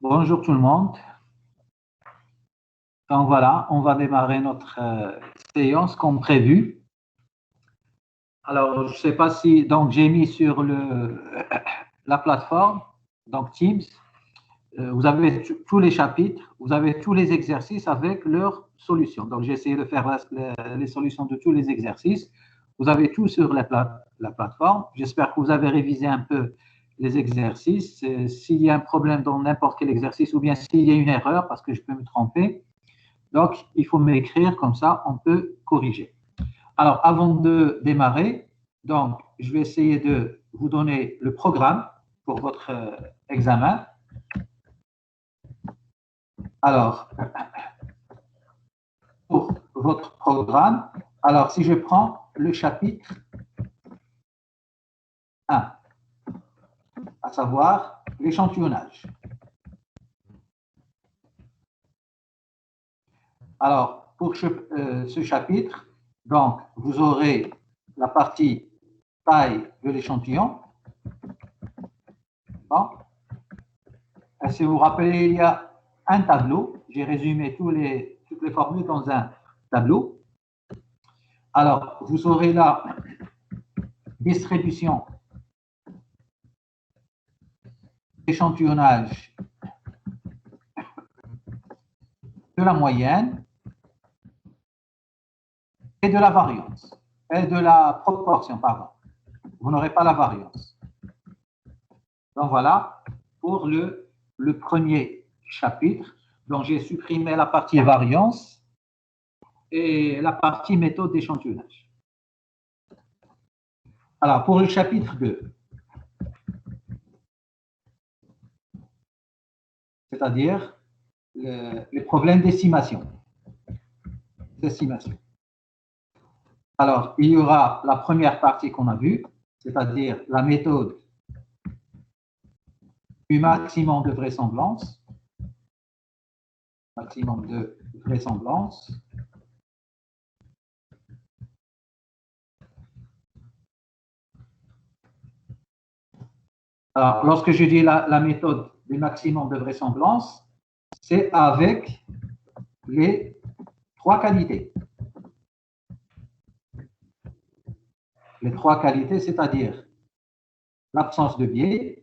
Bonjour tout le monde. Donc voilà, on va démarrer notre séance comme prévu. Alors, je ne sais pas si donc j'ai mis sur la plateforme, donc Teams, vous avez tous les chapitres, vous avez tous les exercices avec leurs solutions. Donc j'ai essayé de faire les solutions de tous les exercices. Vous avez tout sur la plateforme. J'espère que vous avez révisé un peu les exercices. S'il y a un problème dans n'importe quel exercice ou bien s'il y a une erreur, parce que je peux me tromper, donc, il faut m'écrire, comme ça, on peut corriger. Alors, avant de démarrer, donc, je vais essayer de vous donner le programme pour votre examen. Alors, pour votre programme, alors, si je prends le chapitre 1, à savoir l'échantillonnage. Alors, pour ce chapitre, donc, vous aurez la partie taille de l'échantillon. Bon. Et si vous vous rappelez, il y a un tableau. J'ai résumé toutes les formules dans un tableau. Alors, vous aurez la distribution d'échantillonnage de la moyenne et de la variance, et de la proportion, pardon. Vous n'aurez pas la variance. Donc voilà, pour le premier chapitre. Donc j'ai supprimé la partie variance et la partie méthode d'échantillonnage. Alors, pour le chapitre 2, c'est-à-dire les problèmes d'estimation. Alors, il y aura la première partie qu'on a vue, c'est-à-dire la méthode du maximum de vraisemblance. Maximum de vraisemblance. Alors, lorsque je dis la méthode du maximum de vraisemblance, c'est avec les trois qualités. Les trois qualités, c'est-à-dire l'absence de biais,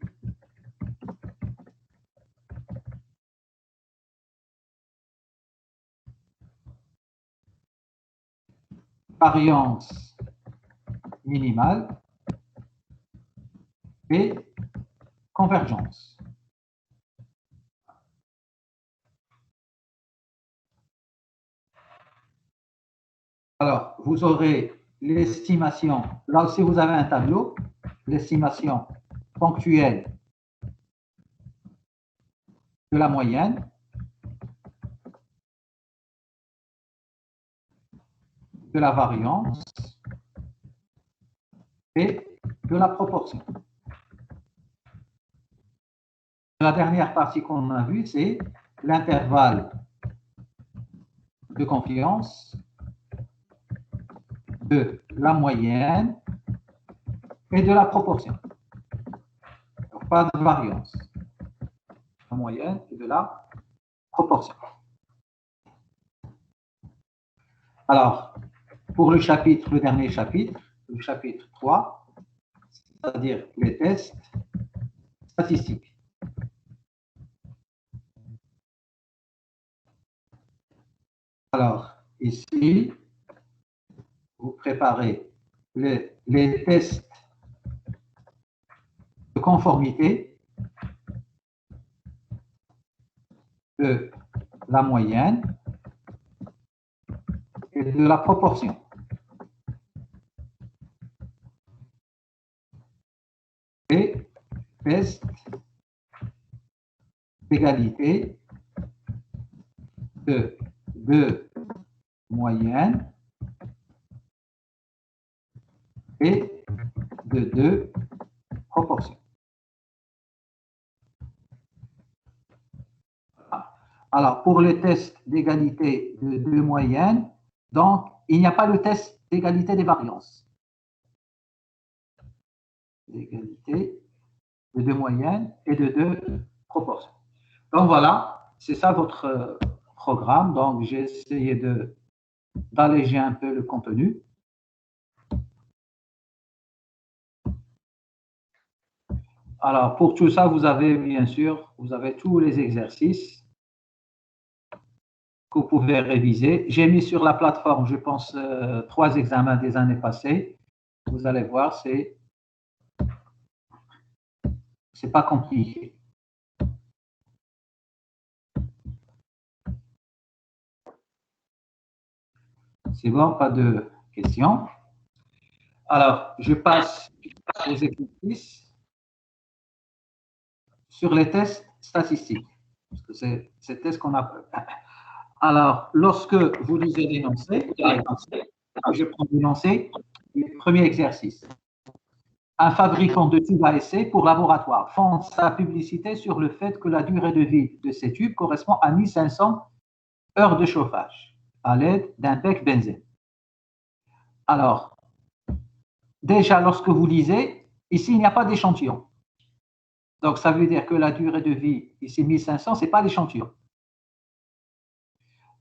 variance minimale et convergence. Alors, vous aurez l'estimation, là aussi vous avez un tableau, l'estimation ponctuelle de la moyenne, de la variance et de la proportion. La dernière partie qu'on a vue, c'est l'intervalle de confiance de la moyenne et de la proportion. Donc, pas de variance. La moyenne et de la proportion. Alors, pour le dernier chapitre, le chapitre 3, c'est-à-dire les tests statistiques. Alors, ici, vous préparez les tests de conformité de la moyenne et de la proportion. Et test d'égalité de deux moyennes et de deux proportions. Alors, pour le test d'égalité de deux moyennes, donc, il n'y a pas le test d'égalité des variances. D'égalité de deux moyennes et de deux proportions. Donc voilà, c'est ça votre programme. Donc j'ai essayé d'alléger un peu le contenu. Alors pour tout ça, vous avez bien sûr, vous avez tous les exercices que vous pouvez réviser. J'ai mis sur la plateforme, je pense, 3 examens des années passées. Vous allez voir, c'est pas compliqué. C'est bon, pas de questions. Alors, je passe aux exercices sur les tests statistiques. Parce que c'est ces tests qu'on a. Alors, lorsque vous lisez l'énoncé, je prends l'énoncé, le premier exercice. Un fabricant de tubes à essai pour laboratoire fonde sa publicité sur le fait que la durée de vie de ces tubes correspond à 1500 heures de chauffage à l'aide d'un bec benzène. Alors, déjà, lorsque vous lisez, ici, il n'y a pas d'échantillon. Donc, ça veut dire que la durée de vie, ici, 1500, ce n'est pas l'échantillon.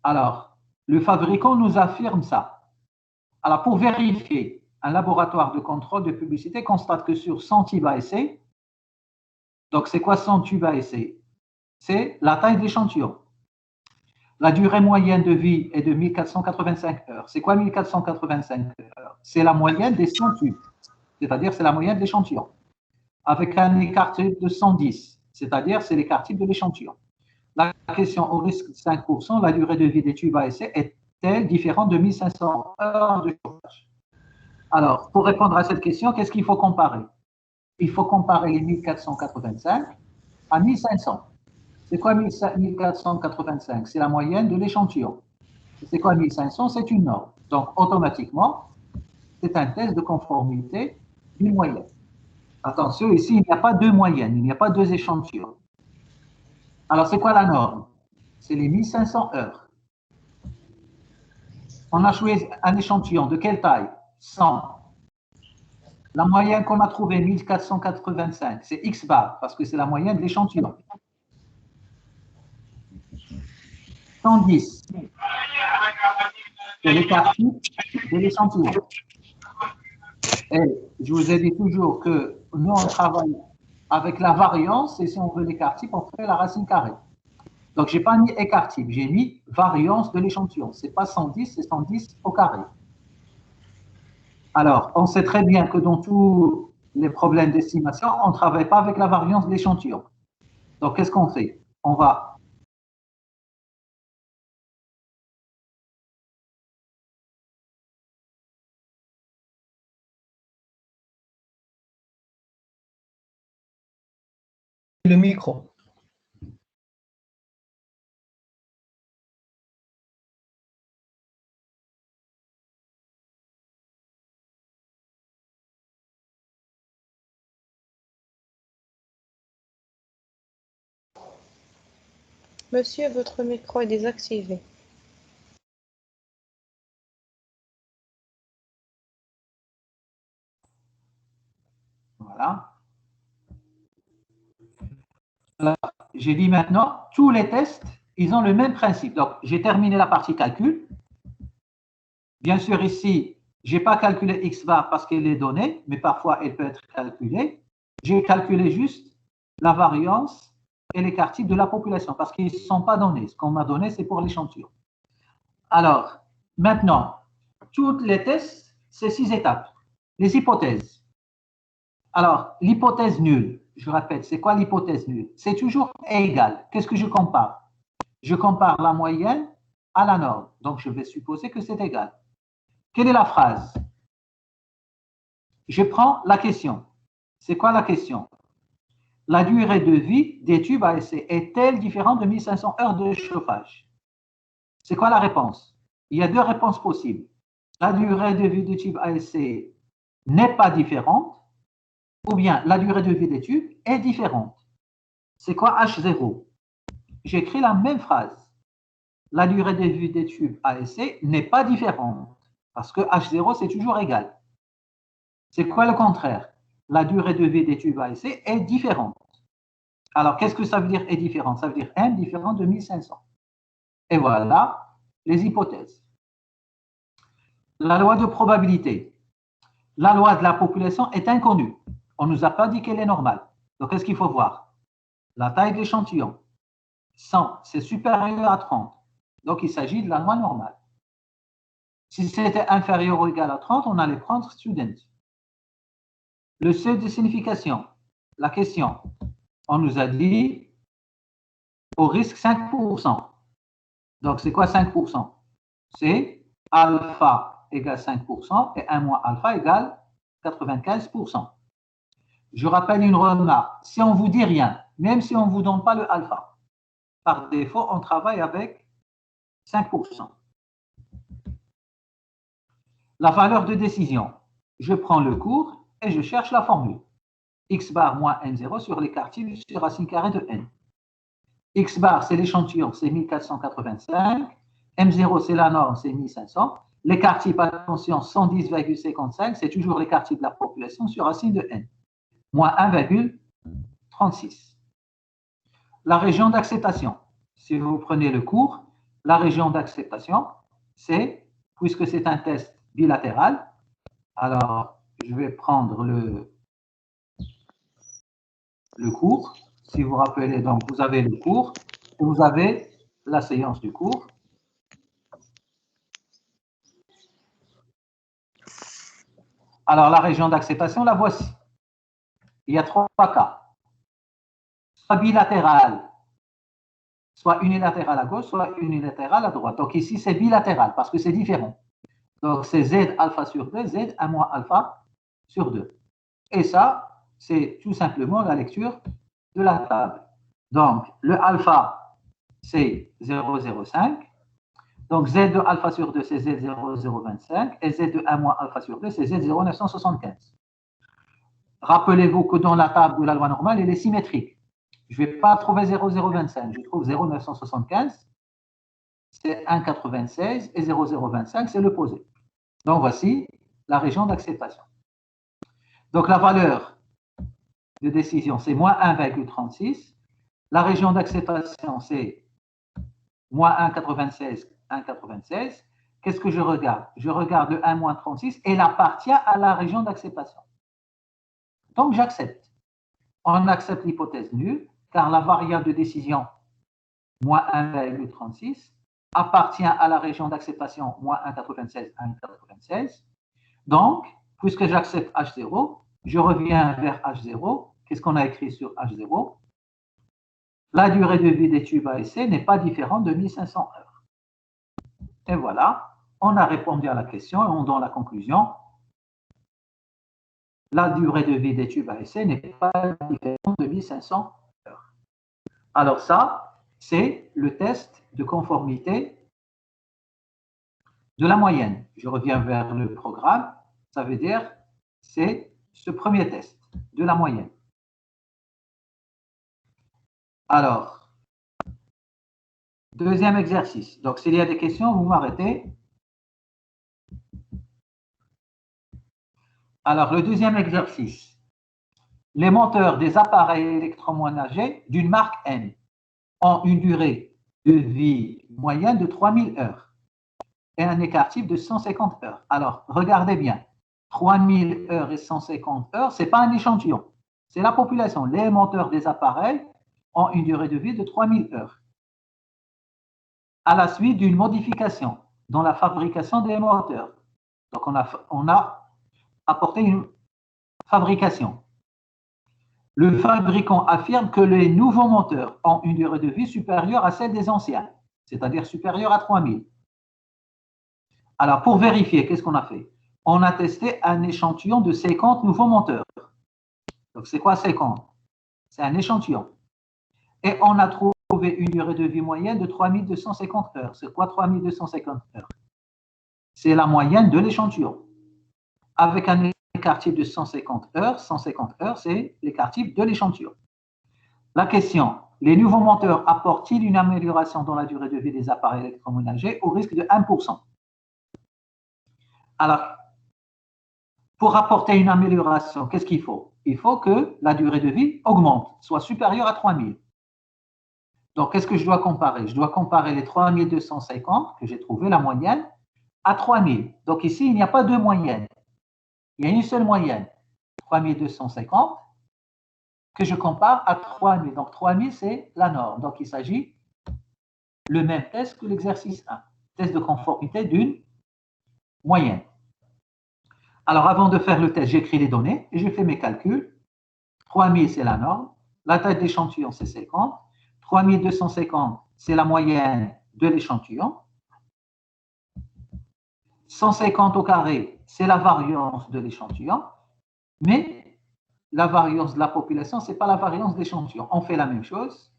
Alors, le fabricant nous affirme ça. Alors, pour vérifier, un laboratoire de contrôle de publicité constate que sur 100 tubes à essai, donc c'est quoi 100 tubes à essai? C'est la taille de l'échantillon. La durée moyenne de vie est de 1485 heures. C'est quoi 1485 heures? C'est la moyenne des 100 tubes, c'est-à-dire c'est la moyenne de l'échantillon, avec un écart type de 110, c'est-à-dire c'est l'écart type de l'échantillon. La question au risque de 5%, la durée de vie des tubes à essai est-elle différente de 1500 heures de chauffage? Alors, pour répondre à cette question, qu'est-ce qu'il faut comparer? Il faut comparer les 1485 à 1500. C'est quoi 1485? C'est la moyenne de l'échantillon. C'est quoi 1500? C'est une norme. Donc, automatiquement, c'est un test de conformité d'une moyenne. Attention, ici, il n'y a pas deux moyennes, il n'y a pas deux échantillons. Alors, c'est quoi la norme? C'est les 1500 heures. On a choisi un échantillon de quelle taille? 100. La moyenne qu'on a trouvée, 1485, c'est X bar, parce que c'est la moyenne de l'échantillon. 110, c'est l'écart type de l'échantillon. Et je vous ai dit toujours que nous, on travaille avec la variance, et si on veut l'écart type, on fait la racine carrée. Donc, je n'ai pas mis écart type, j'ai mis variance de l'échantillon. Ce n'est pas 110, c'est 110 au carré. Alors, on sait très bien que dans tous les problèmes d'estimation, on ne travaille pas avec la variance de l'échantillon. Donc, qu'est-ce qu'on fait? On va le micro. Monsieur, votre micro est désactivé. Voilà. Alors, j'ai dit maintenant, tous les tests, ils ont le même principe. Donc, j'ai terminé la partie calcul. Bien sûr, ici, je n'ai pas calculé X bar parce qu'elle est donnée, mais parfois, elle peut être calculée. J'ai calculé juste la variance et l'écart type de la population parce qu'ils ne sont pas donnés. Ce qu'on m'a donné, c'est pour l'échantillon. Alors, maintenant, tous les tests, c'est 6 étapes. Les hypothèses. Alors, l'hypothèse nulle, je répète, c'est quoi l'hypothèse nulle? C'est toujours égal. Qu'est-ce que je compare? Je compare la moyenne à la norme. Donc, je vais supposer que c'est égal. Quelle est la phrase? Je prends la question. C'est quoi la question? La durée de vie des tubes à essai est-elle différente de 1500 heures de chauffage? C'est quoi la réponse? Il y a deux réponses possibles. La durée de vie des tubes à essai n'est pas différente, ou bien la durée de vie des tubes est différente. C'est quoi H0? J'écris la même phrase. La durée de vie des tubes à essai n'est pas différente, parce que H0, c'est toujours égal. C'est quoi le contraire? La durée de vie des tubes à essai est différente. Alors, qu'est-ce que ça veut dire est différent? Ça veut dire n différent de 1500. Et voilà les hypothèses. La loi de probabilité. La loi de la population est inconnue. On ne nous a pas dit qu'elle est normale. Donc, qu'est-ce qu'il faut voir? La taille de l'échantillon. 100, c'est supérieur à 30. Donc, il s'agit de la loi normale. Si c'était inférieur ou égal à 30, on allait prendre student. Le seuil de signification. La question. On nous a dit au risque 5%. Donc, c'est quoi 5%? C'est alpha égale 5% et 1 moins alpha égale 95%. Je rappelle une remarque. Si on ne vous dit rien, même si on ne vous donne pas le alpha, par défaut, on travaille avec 5%. La valeur de décision. Je prends le cours et je cherche la formule. X bar moins N0 sur l'écart type sur racine carrée de N. X bar, c'est l'échantillon, c'est 1485. M0, c'est la norme, c'est 1500. L'écart type, attention, 110,55, c'est toujours l'écart type de la population sur racine de N. Moins 1,36. La région d'acceptation. Si vous prenez le cours, la région d'acceptation, c'est, puisque c'est un test bilatéral, alors je vais prendre le cours. Si vous vous rappelez, donc vous avez le cours, vous avez la séance du cours. Alors la région d'acceptation, la voici. Il y a 3 cas. Soit bilatéral, soit unilatéral à gauche, soit unilatéral à droite. Donc ici, c'est bilatéral parce que c'est différent. Donc c'est Z alpha sur 2, Z 1 moins alpha sur 2. Et ça, c'est tout simplement la lecture de la table. Donc le alpha, c'est 0,05. Donc Z de alpha sur 2, c'est Z 0,025. Et Z de 1 moins alpha sur 2, c'est Z 0,975. Rappelez-vous que dans la table de la loi normale, elle est symétrique. Je ne vais pas trouver 0,025, je trouve 0,975, c'est 1,96 et 0,025, c'est l'opposé. Donc voici la région d'acceptation. Donc la valeur de décision, c'est moins 1,36. La région d'acceptation, c'est moins 1,96, 1,96. Qu'est-ce que je regarde? Je regarde le 1 moins 36, elle appartient à la région d'acceptation. Donc j'accepte. On accepte l'hypothèse nulle, car la variable de décision, moins 1,36, appartient à la région d'acceptation, moins 1,96, 1,96. Donc, puisque j'accepte H0, je reviens vers H0. Qu'est-ce qu'on a écrit sur H0? La durée de vie des tubes à essai n'est pas différente de 1500 heures. Et voilà, on a répondu à la question et on donne la conclusion. La durée de vie des tubes à essai n'est pas différente de 1500 heures. Alors ça, c'est le test de conformité de la moyenne. Je reviens vers le programme. Ça veut dire, c'est ce premier test de la moyenne. Alors, deuxième exercice. Donc, s'il y a des questions, vous m'arrêtez. Alors, le deuxième exercice. Les moteurs des appareils électroménagers d'une marque N ont une durée de vie moyenne de 3000 heures et un écart type de 150 heures. Alors, regardez bien. 3000 heures et 150 heures, ce n'est pas un échantillon. C'est la population. Les moteurs des appareils ont une durée de vie de 3000 heures. À la suite d'une modification dans la fabrication des moteurs. Donc, on a apporté une fabrication. Le fabricant affirme que les nouveaux moteurs ont une durée de vie supérieure à celle des anciens, c'est-à-dire supérieure à 3000. Alors, pour vérifier, qu'est-ce qu'on a fait? On a testé un échantillon de 50 nouveaux moteurs. Donc, c'est quoi 50? C'est un échantillon. Et on a trouvé une durée de vie moyenne de 3250 heures. C'est quoi 3250 heures? C'est la moyenne de l'échantillon. Avec un écart type de 150 heures, c'est l'écart type de l'échantillon. La question, les nouveaux moteurs apportent-ils une amélioration dans la durée de vie des appareils électroménagers au risque de 1%? Alors, pour apporter une amélioration, qu'est-ce qu'il faut? il faut que la durée de vie augmente, soit supérieure à 3000. Donc, qu'est-ce que je dois comparer? Je dois comparer les 3250 que j'ai trouvé, la moyenne, à 3000. Donc, ici, il n'y a pas deux moyennes. Il y a une seule moyenne, 3250, que je compare à 3000. Donc, 3000, c'est la norme. Donc, il s'agit le même test que l'exercice 1, test de conformité d'une moyenne. Alors, avant de faire le test, j'écris les données et je fais mes calculs. 3000, c'est la norme. La taille de l'échantillon, c'est 50. 3250, c'est la moyenne de l'échantillon. 150 au carré, c'est la variance de l'échantillon. Mais la variance de la population, ce n'est pas la variance de l'échantillon. On fait la même chose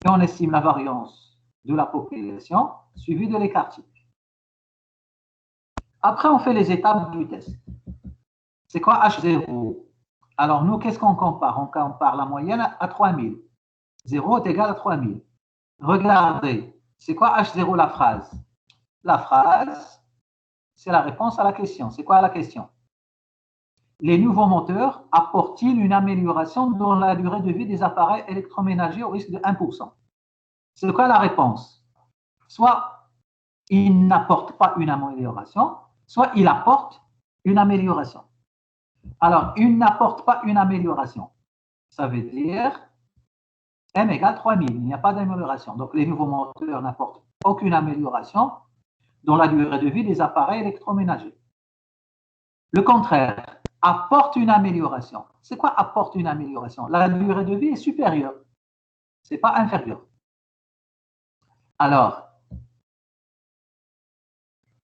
et on estime la variance de la population suivie de l'écart typique. Après, on fait les étapes du test. C'est quoi H0? Alors, nous, qu'est-ce qu'on compare? On compare la moyenne à 3000. 0 est égal à 3000. Regardez, c'est quoi H0 la phrase? La phrase, c'est la réponse à la question. C'est quoi la question? Les nouveaux moteurs apportent-ils une amélioration dans la durée de vie des appareils électroménagers au risque de 1%? C'est quoi la réponse? Soit ils n'apportent pas une amélioration, soit ils apportent une amélioration. Alors, ils n'apportent pas une amélioration. Ça veut dire M égale 3000. Il n'y a pas d'amélioration. Donc, les nouveaux moteurs n'apportent aucune amélioration dans la durée de vie des appareils électroménagers. Le contraire, apporte une amélioration. C'est quoi apporte une amélioration? La durée de vie est supérieure. Ce n'est pas inférieur. Alors,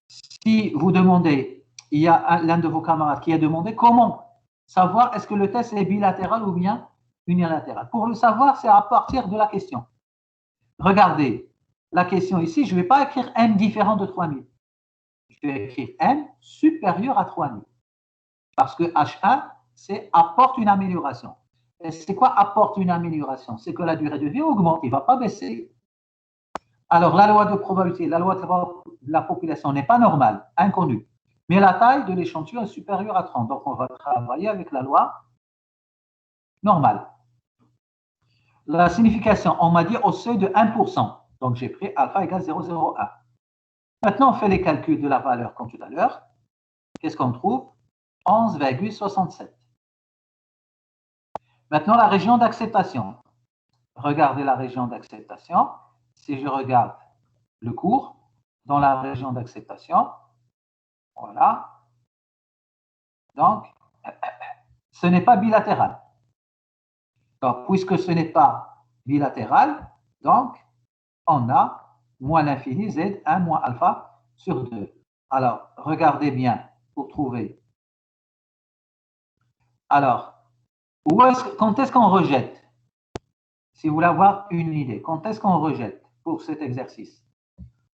si vous demandez, il y a l'un de vos camarades qui a demandé comment savoir est-ce que le test est bilatéral ou bien unilatéral. Pour le savoir, c'est à partir de la question. Regardez, la question ici, je ne vais pas écrire M différent de 3000. Je vais écrire M supérieur à 3000. Parce que H1, c'est apporte une amélioration. Et c'est quoi apporte une amélioration? C'est que la durée de vie augmente, il ne va pas baisser. Alors, la loi de probabilité, la loi de la population n'est pas normale, inconnue. Mais la taille de l'échantillon est supérieure à 30. Donc, on va travailler avec la loi normale. La signification, on m'a dit au seuil de 1%. Donc, j'ai pris alpha égale 0,01. Maintenant, on fait les calculs de la valeur comme tout à l'heure. Qu'est-ce qu'on trouve? 11,67. Maintenant, la région d'acceptation. Regardez la région d'acceptation. Si je regarde le cours dans la région d'acceptation, voilà. Donc, ce n'est pas bilatéral. Donc, puisque ce n'est pas bilatéral, donc, on a moins l'infini Z1 moins alpha sur 2. Alors, regardez bien pour trouver. Alors, quand est-ce qu'on rejette? Si vous voulez avoir une idée, quand est-ce qu'on rejette pour cet exercice?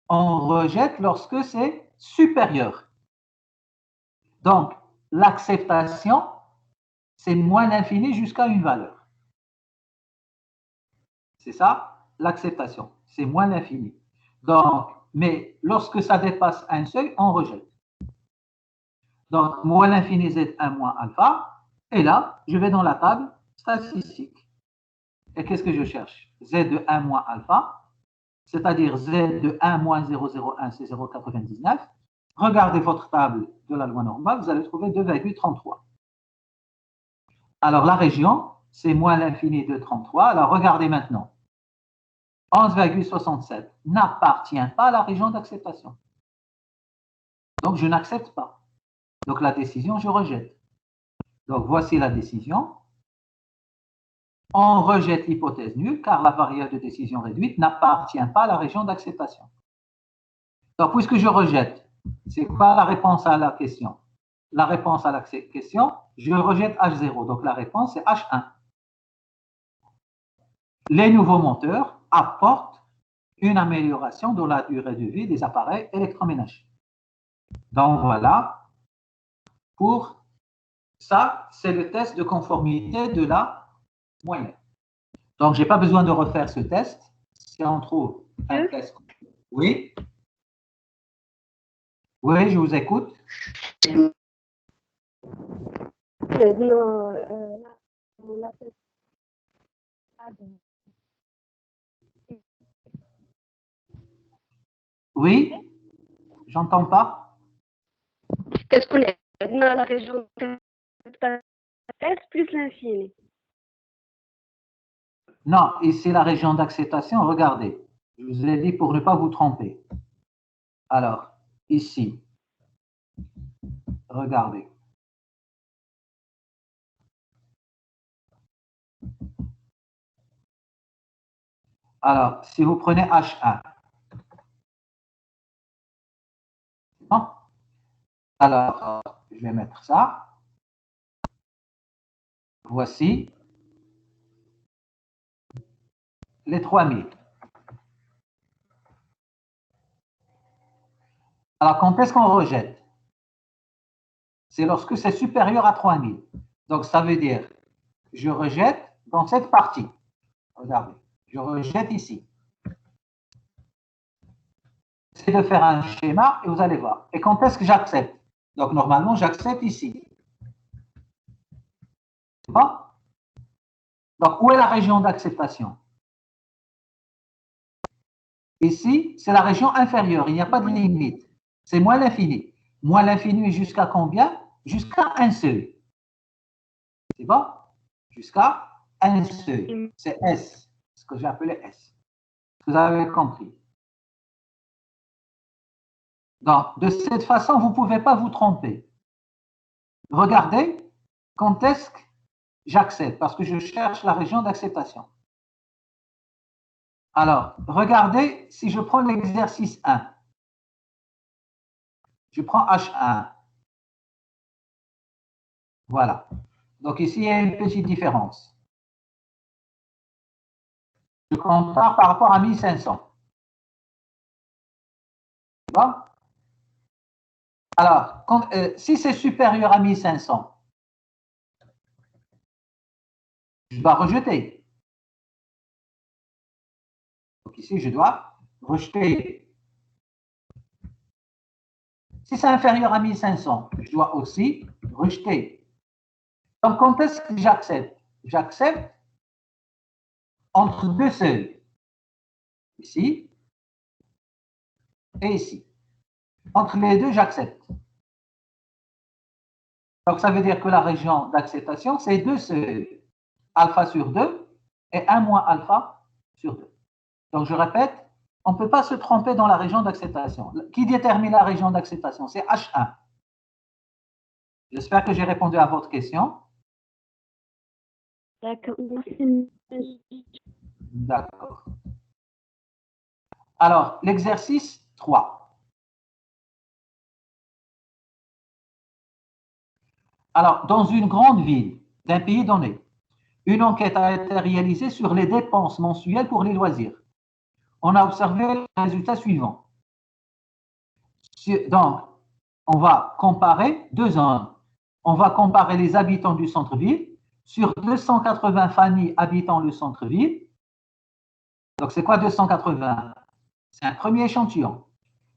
On rejette lorsque c'est supérieur. Donc, l'acceptation, c'est moins l'infini jusqu'à une valeur. C'est ça, l'acceptation. C'est moins l'infini. Donc, mais lorsque ça dépasse un seuil, on rejette. Donc, moins l'infini Z1 moins alpha. Et là, je vais dans la table statistique. Et qu'est-ce que je cherche? Z de 1 moins alpha, c'est-à-dire Z de 1 moins 0,01, c'est 0,99. Regardez votre table de la loi normale, vous allez trouver 2,33. Alors, la région, c'est moins l'infini de 33. Alors, regardez maintenant. 11,67 n'appartient pas à la région d'acceptation. Donc, je n'accepte pas. Donc, la décision, je rejette. Donc, voici la décision. On rejette l'hypothèse nulle car la variable de décision réduite n'appartient pas à la région d'acceptation. Donc, puisque je rejette, c'est quoi la réponse à la question? La réponse à la question, je rejette H0. Donc, la réponse, c'est H1. Les nouveaux moteurs apportent une amélioration dans la durée de vie des appareils électroménagers. Donc, voilà. Pour ça, c'est le test de conformité de la moyenne. Donc, je n'ai pas besoin de refaire ce test. Si on trouve un test. Oui? Oui, je vous écoute. Oui, j'entends pas. Qu'est-ce qu'on est dans la région de la tête plus l'infini? Non, ici la région d'acceptation, regardez. Je vous ai dit pour ne pas vous tromper. Alors, ici, regardez. Alors, si vous prenez H1, bon. Alors, je vais mettre ça. Voici les 3000. Alors, quand est-ce qu'on rejette? C'est lorsque c'est supérieur à 3000. Donc, ça veut dire, je rejette dans cette partie. Regardez, je rejette ici. C'est de faire un schéma et vous allez voir. Et quand est-ce que j'accepte? Donc, normalement, j'accepte ici. C'est bon? Donc, où est la région d'acceptation? Ici, c'est la région inférieure. Il n'y a pas de limite. C'est moins l'infini. Moins l'infini jusqu'à combien? Jusqu'à un seuil. C'est bon? Jusqu'à un seuil. C'est S, ce que j'ai appelé S. Vous avez compris. Donc, de cette façon, vous ne pouvez pas vous tromper. Regardez quand est-ce que j'accepte, parce que je cherche la région d'acceptation. Alors, regardez si je prends l'exercice 1. Je prends H1. Voilà. Donc ici, il y a une petite différence. Je compare par rapport à 1500. Tu vois? Alors, si c'est supérieur à 1500, je dois rejeter. Donc ici, je dois rejeter. Si c'est inférieur à 1500, je dois aussi rejeter. Donc, quand est-ce que j'accepte? J'accepte entre deux seuils. Ici et ici. Entre les deux, j'accepte. Donc, ça veut dire que la région d'acceptation, c'est deux seuils. Alpha sur 2 et 1 moins alpha sur 2. Donc, je répète, on ne peut pas se tromper dans la région d'acceptation. Qui détermine la région d'acceptation? C'est H1. J'espère que j'ai répondu à votre question. D'accord. D'accord. Alors, l'exercice 3. Alors, dans une grande ville d'un pays donné, une enquête a été réalisée sur les dépenses mensuelles pour les loisirs. On a observé les résultats suivants. Donc, on va comparer deux zones. On va comparer les habitants du centre-ville sur 280 familles habitant le centre-ville. Donc, c'est quoi 280? C'est un premier échantillon.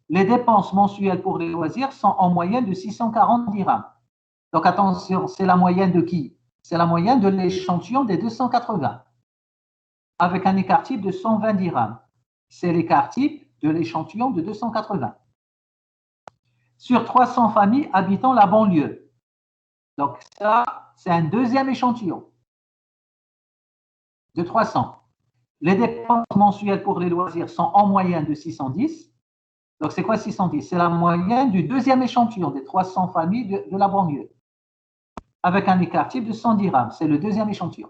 Les dépenses mensuelles pour les loisirs sont en moyenne de 640 dirhams. Donc, attention, c'est la moyenne de qui? C'est la moyenne de l'échantillon des 280, avec un écart type de 120 dirhams. C'est l'écart type de l'échantillon de 280. Sur 300 familles habitant la banlieue. Donc, ça, c'est un deuxième échantillon de 300. Les dépenses mensuelles pour les loisirs sont en moyenne de 610. Donc, c'est quoi 610? C'est la moyenne du deuxième échantillon des 300 familles de la banlieue, avec un écart type de 100 dirhams. C'est le deuxième échantillon.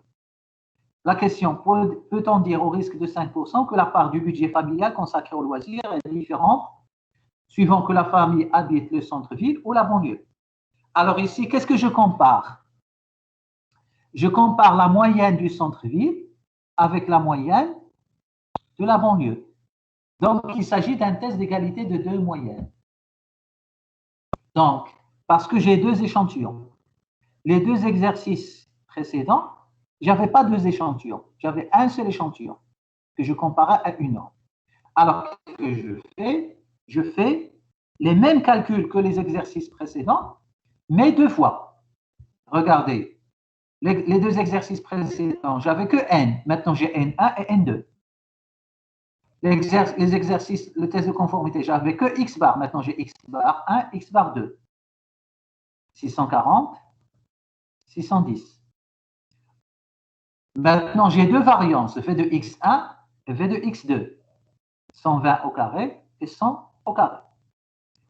La question, peut-on dire au risque de 5% que la part du budget familial consacré aux loisirs est différente suivant que la famille habite le centre-ville ou la banlieue? Alors ici, qu'est-ce que je compare? Je compare la moyenne du centre-ville avec la moyenne de la banlieue. Donc, il s'agit d'un test d'égalité de deux moyennes. Donc, parce que j'ai deux échantillons, les deux exercices précédents, je n'avais pas deux échantillons, j'avais un seul échantillon que je comparais à une norme. Alors, qu'est-ce que je fais? Je fais les mêmes calculs que les exercices précédents, mais deux fois. regardez, les deux exercices précédents, j'avais que n. Maintenant, j'ai n1 et n2. Les exercices, le test de conformité, j'avais que x bar. Maintenant, j'ai x bar 1, x bar 2. 640, 610. Maintenant, j'ai deux variances, v de x1 et v de x2. 120 au carré et 100 au carré.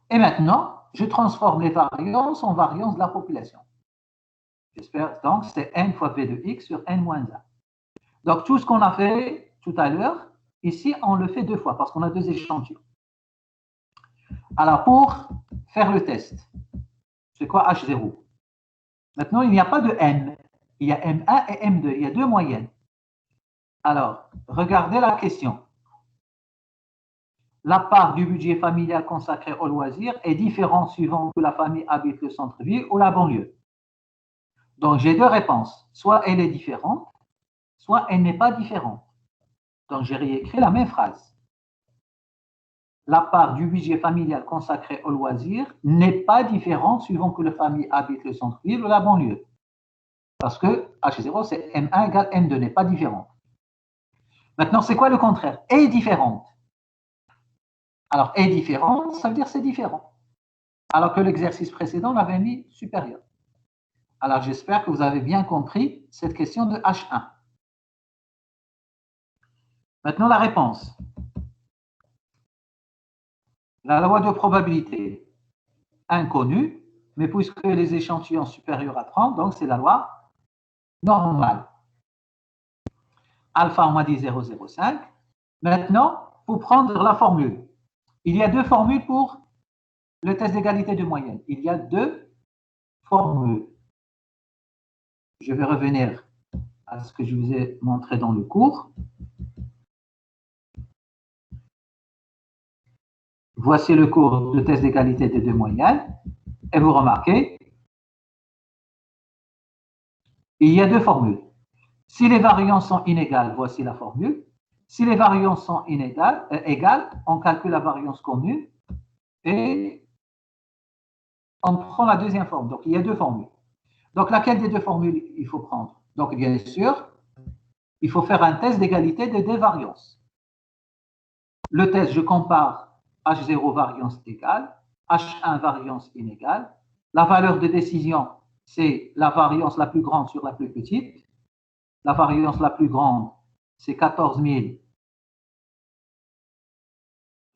Et maintenant, je transforme les variances en variances de la population. J'espère, donc, c'est n fois v de x sur n moins 1. Donc, tout ce qu'on a fait tout à l'heure, ici, on le fait deux fois parce qu'on a deux échantillons. Alors, pour faire le test, c'est quoi H0? Maintenant, il n'y a pas de M. Il y a M1 et M2. Il y a deux moyennes. Alors, regardez la question. La part du budget familial consacré au loisir est différente suivant que la famille habite le centre-ville ou la banlieue. Donc, j'ai deux réponses. Soit elle est différente, soit elle n'est pas différente. Donc, j'ai réécrit la même phrase. La part du budget familial consacré au loisir n'est pas différente suivant que la famille habite le centre-ville ou la banlieue. Parce que H0, c'est M1 égale M2, n'est pas différente. Maintenant, c'est quoi le contraire? Est différente. Alors, est différente, ça veut dire c'est différent. Alors que l'exercice précédent, on avait mis supérieur. Alors, j'espère que vous avez bien compris cette question de H1. Maintenant, la réponse. La loi de probabilité inconnue, mais puisque les échantillons supérieurs à 30, donc c'est la loi normale. Alpha, on m'a dit 0,05. Maintenant, pour prendre la formule, il y a deux formules pour le test d'égalité de moyenne. Il y a deux formules. Je vais revenir à ce que je vous ai montré dans le cours. Voici le cours de test d'égalité des deux moyennes. Et vous remarquez, il y a deux formules. Si les variances sont inégales, voici la formule. Si les variances sont égales, on calcule la variance commune et on prend la deuxième forme. Donc, il y a deux formules. Donc, laquelle des deux formules il faut prendre? Donc, bien sûr, il faut faire un test d'égalité des deux variances. Le test, je compare H0 variance égale, H1 variance inégale. La valeur de décision, c'est la variance la plus grande sur la plus petite. La variance la plus grande, c'est 14 000.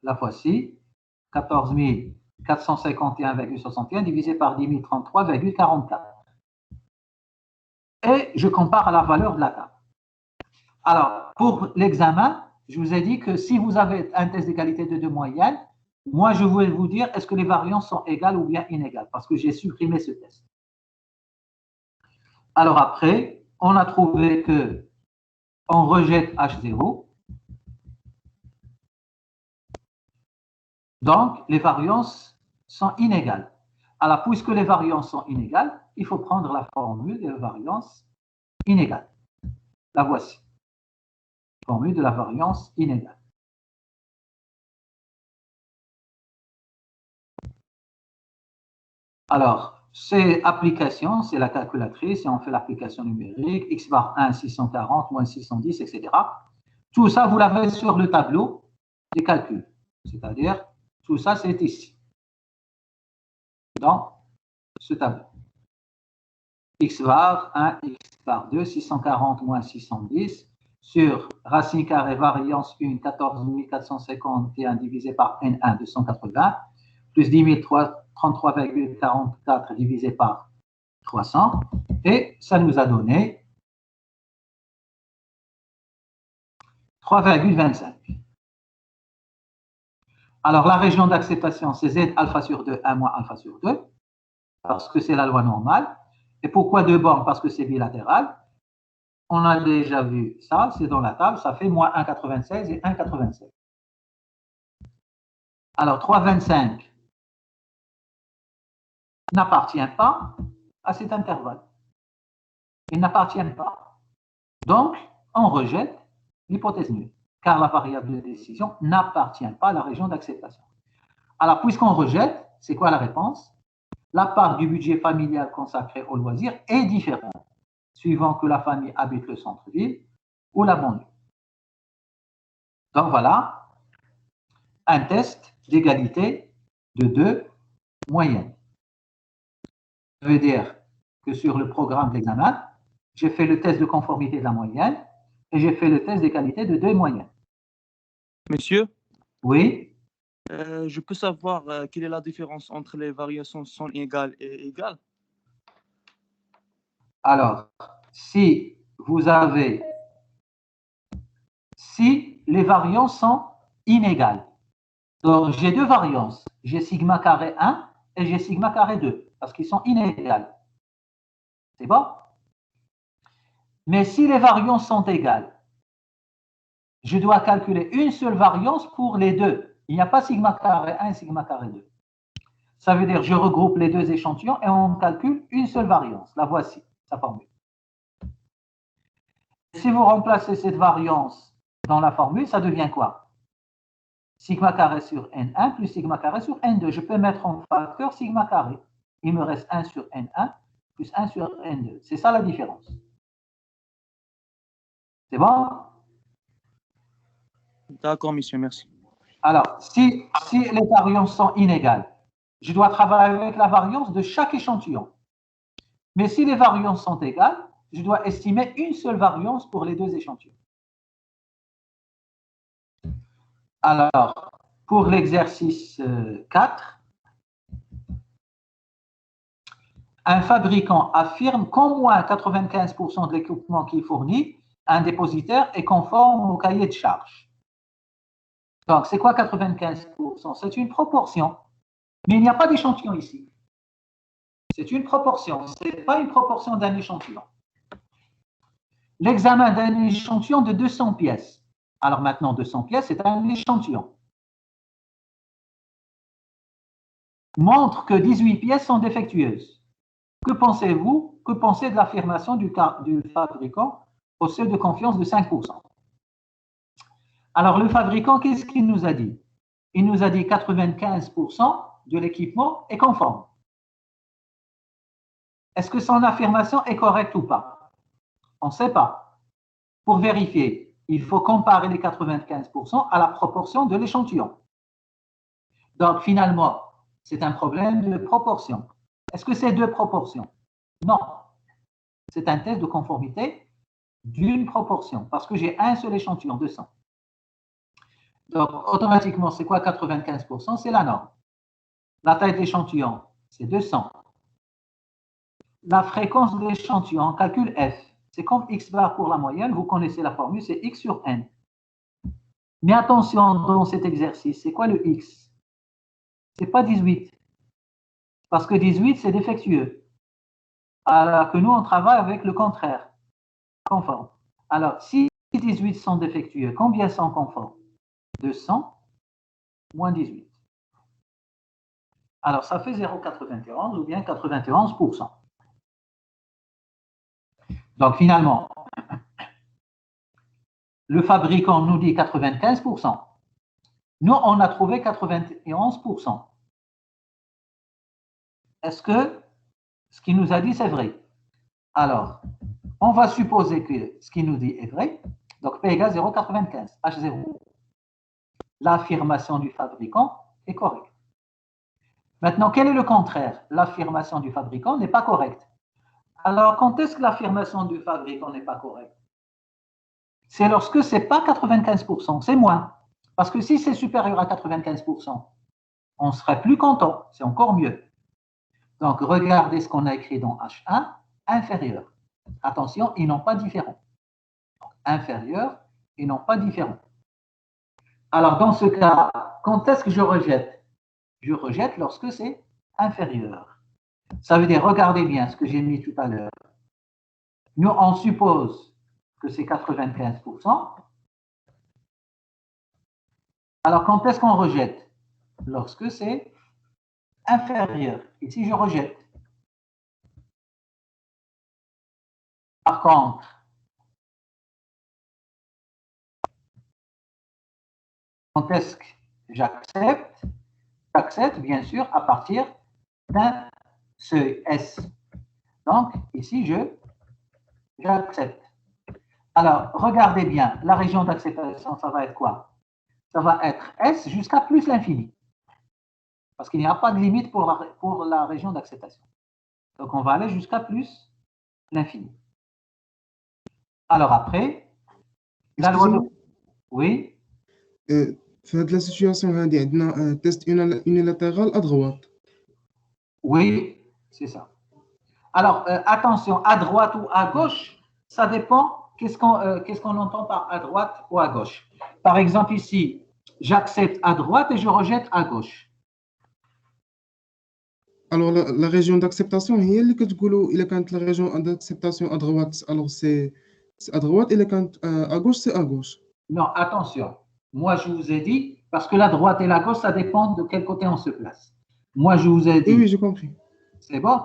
La voici, 14 451,61 divisé par 10 033,44. Et je compare à la valeur de la table. Alors, pour l'examen, je vous ai dit que si vous avez un test d'égalité de deux moyennes, moi, je voulais vous dire est-ce que les variances sont égales ou bien inégales, parce que j'ai supprimé ce test. Alors après, on a trouvé que on rejette H0. Donc, les variances sont inégales. Alors, puisque les variances sont inégales, il faut prendre la formule de variance inégale. La voici. Formule de la variance inégale. Alors, c'est application, c'est la calculatrice, et on fait l'application numérique, x bar 1, 640, moins 610, etc. Tout ça, vous l'avez sur le tableau des calculs. C'est-à-dire, tout ça, c'est ici. Dans ce tableau. X bar 1, x bar 2, 640 moins 610, sur racine carrée variance 1, 14 451 divisé par N1, 280, plus 10 33,44 divisé par 300, et ça nous a donné 3,25. Alors, la région d'acceptation, c'est Z alpha sur 2, 1 moins alpha sur 2, parce que c'est la loi normale. Et pourquoi deux bornes? Parce que c'est bilatéral. On a déjà vu ça, c'est dans la table, ça fait moins 1,96 et 1,96. Alors, 3,25 n'appartient pas à cet intervalle. Il n'appartient pas. Donc, on rejette l'hypothèse nulle, car la variable de décision n'appartient pas à la région d'acceptation. Alors, puisqu'on rejette, c'est quoi la réponse? la part du budget familial consacré aux loisirs est différente, suivant que la famille habite le centre-ville ou la banlieue. Donc voilà, un test d'égalité de deux moyennes. Ça veut dire que sur le programme d'examen, j'ai fait le test de conformité de la moyenne et j'ai fait le test d'égalité de deux moyennes. Monsieur, Oui, je peux savoir quelle est la différence entre les variations sont égales et égales? alors, si les variances sont inégales, donc j'ai deux variances, j'ai sigma carré 1 et j'ai sigma carré 2, parce qu'ils sont inégales. C'est bon? Mais si les variances sont égales, je dois calculer une seule variance pour les deux. Il n'y a pas sigma carré 1 et sigma carré 2. Ça veut dire que je regroupe les deux échantillons et on calcule une seule variance. La voici, sa formule. Si vous remplacez cette variance dans la formule, ça devient quoi? Sigma carré sur N1 plus sigma carré sur N2. Je peux mettre en facteur sigma carré. Il me reste 1 sur N1 plus 1 sur N2. C'est ça la différence. C'est bon? D'accord, monsieur, merci. Alors, si les variances sont inégales, je dois travailler avec la variance de chaque échantillon. Mais si les variances sont égales, je dois estimer une seule variance pour les deux échantillons. Alors, pour l'exercice 4, un fabricant affirme qu'au moins 95% de l'équipement qu'il fournit à un dépositaire est conforme au cahier de charge. Donc, c'est quoi 95%? C'est une proportion. Mais il n'y a pas d'échantillon ici. C'est une proportion. Ce n'est pas une proportion d'un échantillon. L'examen d'un échantillon de 200 pièces. Alors maintenant, 200 pièces, c'est un échantillon. Montre que 18 pièces sont défectueuses. Que pensez-vous? Que pensez de l'affirmation du fabricant au seuil de confiance de 5%? Alors, le fabricant, qu'est-ce qu'il nous a dit? Il nous a dit 95% de l'équipement est conforme. Est-ce que son affirmation est correcte ou pas? On ne sait pas. Pour vérifier, il faut comparer les 95% à la proportion de l'échantillon. Donc, finalement, c'est un problème de proportion. Est-ce que c'est deux proportions? Non. C'est un test de conformité d'une proportion, parce que j'ai un seul échantillon, 200. Donc, automatiquement, c'est quoi 95%? C'est la norme. La taille de l'échantillon, c'est 200. La fréquence de l'échantillon, on calcule F. C'est comme X bar pour la moyenne. Vous connaissez la formule, c'est X sur N. Mais attention, dans cet exercice, c'est quoi le X? Ce n'est pas 18. Parce que 18, c'est défectueux. Alors que nous, on travaille avec le contraire, conforme. Alors, si 18 sont défectueux, combien sont conformes? 200 moins 18. Alors, ça fait 0,91 ou bien 91%. Donc, finalement, le fabricant nous dit 95%. Nous, on a trouvé 91%. Est-ce que ce qu'il nous a dit, c'est vrai? Alors, on va supposer que ce qu'il nous dit est vrai. Donc, P égale 0,95, H0. L'affirmation du fabricant est correcte. Maintenant, quel est le contraire? L'affirmation du fabricant n'est pas correcte. Alors, quand est-ce que l'affirmation du fabricant n'est pas correcte? C'est lorsque ce n'est pas 95%, c'est moins. Parce que si c'est supérieur à 95%, on serait plus content, c'est encore mieux. Donc, regardez ce qu'on a écrit dans H1, inférieur. Attention, ils n'ont pas différent. Inférieur, ils n'ont pas différent. Alors, dans ce cas, quand est-ce que je rejette? Je rejette lorsque c'est inférieur. Ça veut dire, regardez bien ce que j'ai mis tout à l'heure. Nous, on suppose que c'est 95%. Alors, quand est-ce qu'on rejette? Lorsque c'est inférieur. Ici, je rejette. Par contre, quand est-ce que j'accepte? J'accepte, bien sûr, à partir d'un seuil S. Donc, ici, j'accepte. Alors, regardez bien, la région d'acceptation, ça va être quoi? Ça va être S jusqu'à plus l'infini. Parce qu'il n'y a pas de limite pour la région d'acceptation. Donc, on va aller jusqu'à plus l'infini. Alors après, la loi de... Oui, في هذه la situation هذه عندنا test unilatéral à droite. oui, c'est ça. Alors, attention, à droite ou à gauche, ça dépend qu'est-ce qu'on entend par à droite ou à gauche. Par exemple, ici, j'accepte à droite et je rejette à gauche. Alors la région d'acceptation هي اللي كتقولوا إلا كانت la région d'acceptation à droite alors c'est à droite et إلا كانت à gauche c'est à gauche. Non, attention. Moi, je vous ai dit, parce que la droite et la gauche, ça dépend de quel côté on se place. Moi, je vous ai dit. Oui, j'ai compris. C'est bon?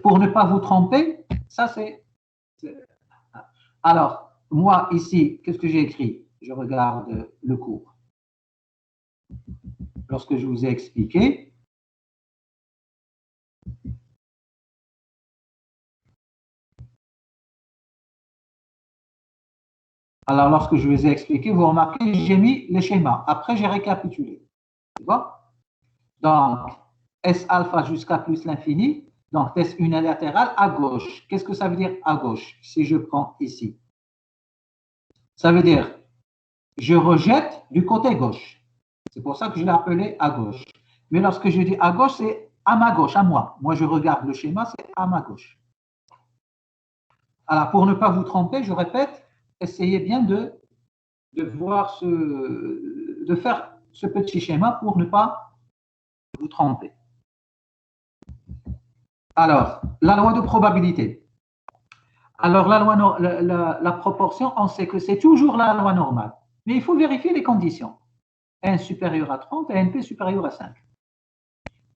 Pour ne pas vous tromper, ça c'est... Alors, moi, ici, qu'est-ce que j'ai écrit? Je regarde le cours. Lorsque je vous ai expliqué, alors lorsque je vous ai expliqué, vous remarquez, j'ai mis les schémas. Après, j'ai récapitulé. C'est bon? Donc, S alpha jusqu'à plus l'infini. Donc, test unilatéral à gauche. Qu'est-ce que ça veut dire à gauche? Si je prends ici. Ça veut dire, je rejette du côté gauche. C'est pour ça que je l'ai appelé à gauche. Mais lorsque je dis à gauche, c'est à ma gauche, à moi. Moi, je regarde le schéma, c'est à ma gauche. Alors, pour ne pas vous tromper, je répète, essayez bien de faire ce petit schéma pour ne pas vous tromper. Alors, la loi de probabilité. Alors, la proportion, on sait que c'est toujours la loi normale. Mais il faut vérifier les conditions. N supérieur à 30 et NP supérieur à 5.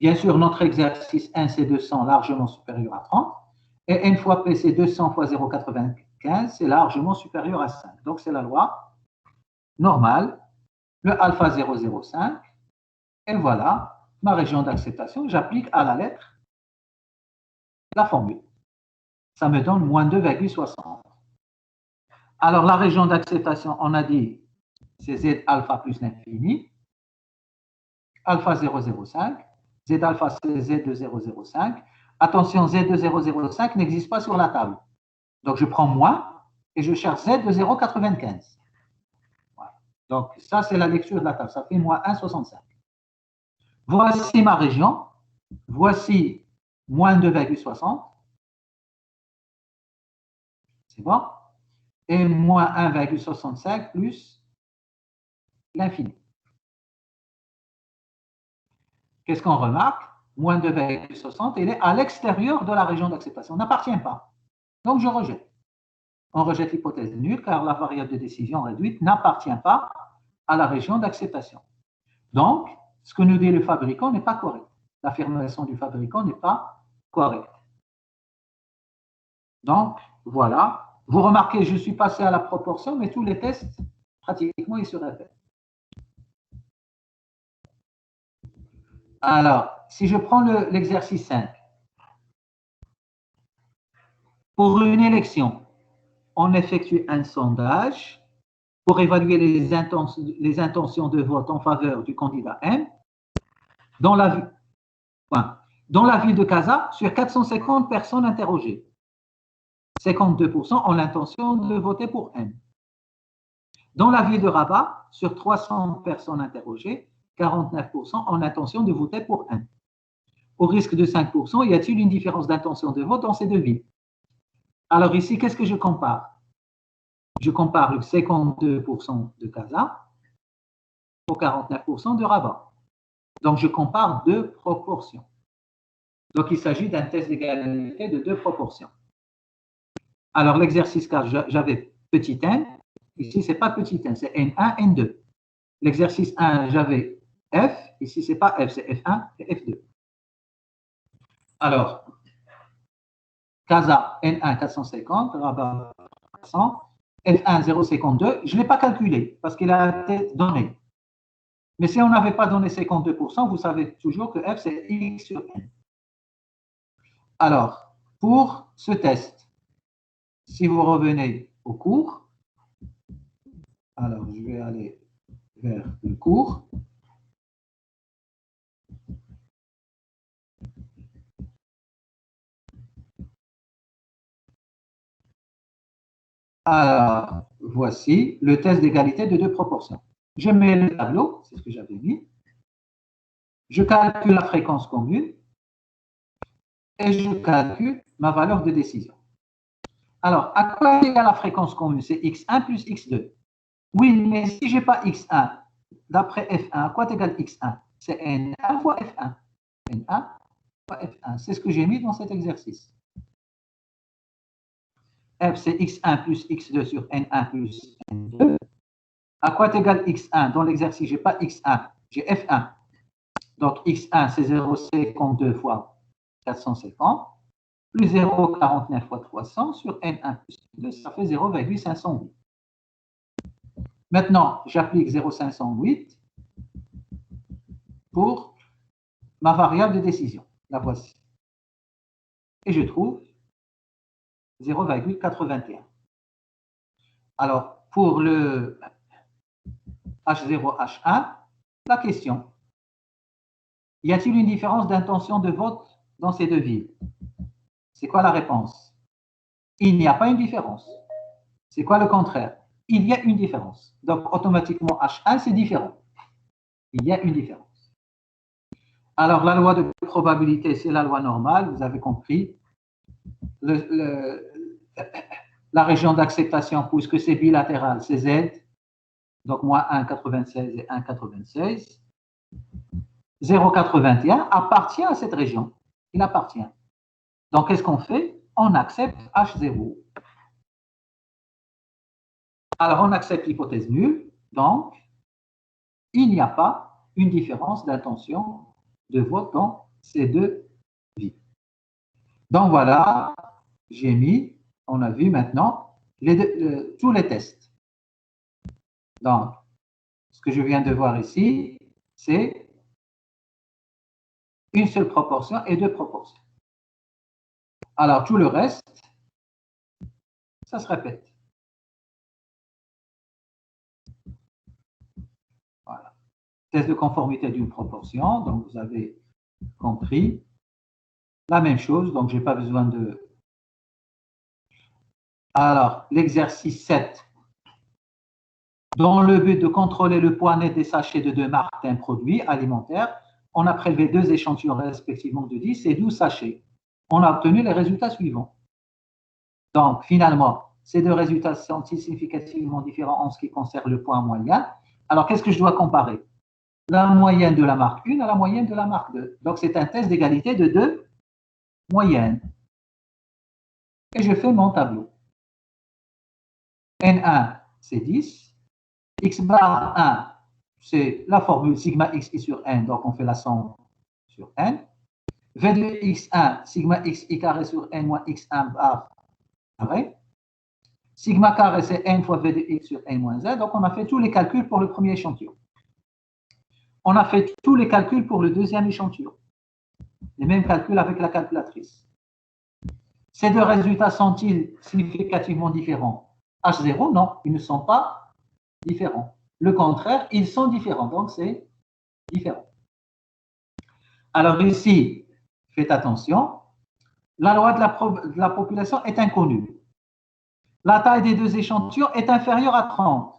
Bien sûr, notre exercice 1, c'est 200, largement supérieur à 30. Et N fois P, c'est 200 fois 0,95, c'est largement supérieur à 5. Donc, c'est la loi normale, le alpha 0,05. Et voilà, ma région d'acceptation, j'applique à la lettre la formule. Ça me donne moins 2,60. Alors, la région d'acceptation, on a dit, c'est Z alpha plus l'infini, alpha 0,05, Z alpha c'est Z de 0,05. Attention, Z de 0,05 n'existe pas sur la table. Donc, je prends moins et je cherche Z de 0,95. Voilà. Donc, ça, c'est la lecture de la table. Ça fait moins 1,65. Voici ma région. Voici moins 2,60. C'est bon? Et moins 1,65 plus l'infini. Qu'est-ce qu'on remarque? Moins 2,60, il est à l'extérieur de la région d'acceptation. Il n'appartient pas. Donc, je rejette. On rejette l'hypothèse nulle car la variable de décision réduite n'appartient pas à la région d'acceptation. Donc, ce que nous dit le fabricant n'est pas correct. L'affirmation du fabricant n'est pas correcte. Donc, voilà. Vous remarquez, je suis passé à la proportion, mais tous les tests, pratiquement, ils se répètent. Alors, si je prends l'exercice 5, pour une élection, on effectue un sondage pour évaluer les intentions de vote en faveur du candidat M dans la ville de Casa sur 450 personnes interrogées. 52% ont l'intention de voter pour M. Dans la ville de Rabat, sur 300 personnes interrogées, 49% ont l'intention de voter pour M. Au risque de 5%, y a-t-il une différence d'intention de vote dans ces deux villes? Alors ici, qu'est-ce que je compare? Je compare le 52% de Casa au 49% de Rabat. Donc, je compare deux proportions. Donc, il s'agit d'un test d'égalité de deux proportions. Alors, l'exercice 4, j'avais petit n. Ici, ce n'est pas petit n, c'est N1, N2. L'exercice 1, j'avais F. Ici, ce n'est pas F, c'est F1 et F2. Alors, Casa, N1, 450, Rabat, 400, F1, 0,52. Je ne l'ai pas calculé parce qu'il a été donné. Mais si on n'avait pas donné 52%, vous savez toujours que F, c'est X sur N. Alors, pour ce test, si vous revenez au cours, alors je vais aller vers le cours. Alors, voici le test d'égalité de deux proportions. Je mets le tableau, c'est ce que j'avais mis. Je calcule la fréquence commune et je calcule ma valeur de décision. Alors, à quoi est égale la fréquence commune? C'est x1 plus x2. Oui, mais si je n'ai pas x1, d'après f1, à quoi est égal x1? C'est n1 fois f1. n1 fois f1. C'est ce que j'ai mis dans cet exercice. F, c'est x1 plus x2 sur n1 plus n2. À quoi est égal x1? Dans l'exercice, je n'ai pas x1, j'ai f1. Donc, x1, c'est 0,52 fois 450, plus 0,49 fois 300 sur n1 plus n2, ça fait 0,508. Maintenant, j'applique 0,508 pour ma variable de décision. La voici. Et je trouve 0,81. Alors, pour le H0, H1, la question. Y a-t-il une différence d'intention de vote dans ces deux villes? C'est quoi la réponse? Il n'y a pas une différence. C'est quoi le contraire? Il y a une différence. Donc, automatiquement, H1, c'est différent. Il y a une différence. Alors, la loi de probabilité, c'est la loi normale, vous avez compris. La région d'acceptation, puisque c'est bilatéral, c'est Z. Donc, moins 1,96 et 1,96. 0,81 appartient à cette région. Il appartient. Donc, qu'est-ce qu'on fait? On accepte H0. Alors, on accepte l'hypothèse nulle. Donc, il n'y a pas une différence d'intention de vote dans ces deux villes. Donc, voilà, j'ai mis, on a vu maintenant tous les tests. Donc, ce que je viens de voir ici, c'est une seule proportion et deux proportions. Alors, tout le reste, ça se répète. Voilà. Test de conformité d'une proportion, donc vous avez compris. La même chose, donc je n'ai pas besoin de... Alors, l'exercice 7. Dans le but de contrôler le poids net des sachets de deux marques d'un produit alimentaire, on a prélevé deux échantillons respectivement de 10 et 12 sachets. On a obtenu les résultats suivants. Donc, finalement, ces deux résultats sont significativement différents en ce qui concerne le poids moyen. Alors, qu'est-ce que je dois comparer? La moyenne de la marque 1 à la moyenne de la marque 2. Donc, c'est un test d'égalité de deux moyennes. Et je fais mon tableau. N1, c'est 10. X bar 1, c'est la formule sigma x sur n, donc on fait la somme sur n. V de x1, sigma x i carré sur n moins x1 bar carré. Sigma carré, c'est n fois v de x sur n moins z. Donc on a fait tous les calculs pour le premier échantillon. On a fait tous les calculs pour le deuxième échantillon. Les mêmes calculs avec la calculatrice. Ces deux résultats sont-ils significativement différents? H0, non, ils ne sont pas différents. Le contraire, ils sont différents, donc c'est différent. Alors ici, faites attention, la loi de la population est inconnue. La taille des deux échantillons est inférieure à 30.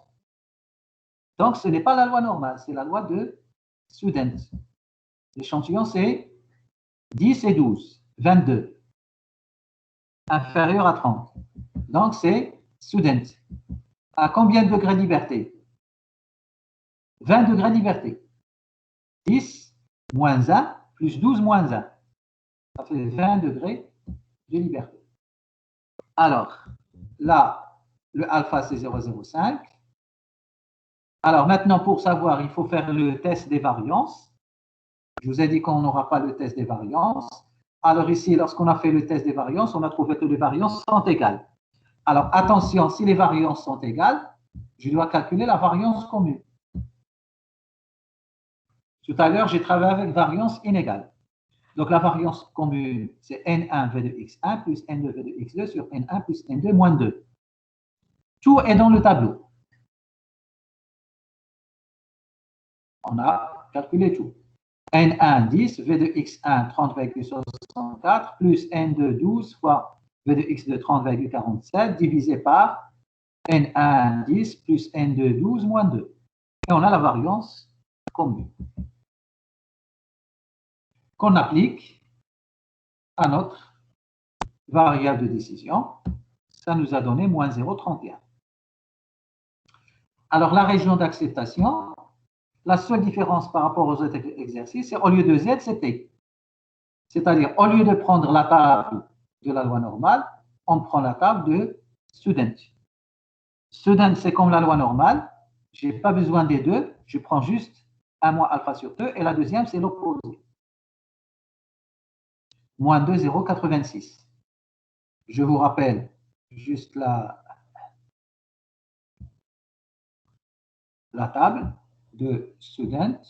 Donc ce n'est pas la loi normale, c'est la loi de Student. L'échantillon c'est 10 et 12, 22. Inférieur à 30. Donc c'est Student. À combien de degrés de liberté? 20 degrés de liberté. 10 moins 1 plus 12 moins 1. Ça fait 20 degrés de liberté. Alors, là, le alpha, c'est 0,05. Alors, maintenant, pour savoir, il faut faire le test des variances. Je vous ai dit qu'on n'aura pas le test des variances. Alors ici, lorsqu'on a fait le test des variances, on a trouvé que les variances sont égales. Alors, attention, si les variances sont égales, je dois calculer la variance commune. Tout à l'heure, j'ai travaillé avec variance inégale. Donc, la variance commune, c'est N1 V de X1 plus N2 V de X2 sur N1 plus N2 moins 2. Tout est dans le tableau. On a calculé tout. N1, 10, V de X1, 30,64, plus N2, 12, fois V de X2, 30,47, divisé par N1, 10, plus N2, 12, moins 2. Et on a la variance commune qu'on applique à notre variable de décision. Ça nous a donné moins 0,31. Alors, la région d'acceptation, la seule différence par rapport aux autres exercices, c'est au lieu de Z, c'est T. C'est-à-dire, au lieu de prendre la table de la loi normale, on prend la table de student. Student, c'est comme la loi normale. Je n'ai pas besoin des deux. Je prends juste un moins alpha sur 2. Et la deuxième, c'est l'opposé. Moins 2, 0,86. Je vous rappelle juste la table de student.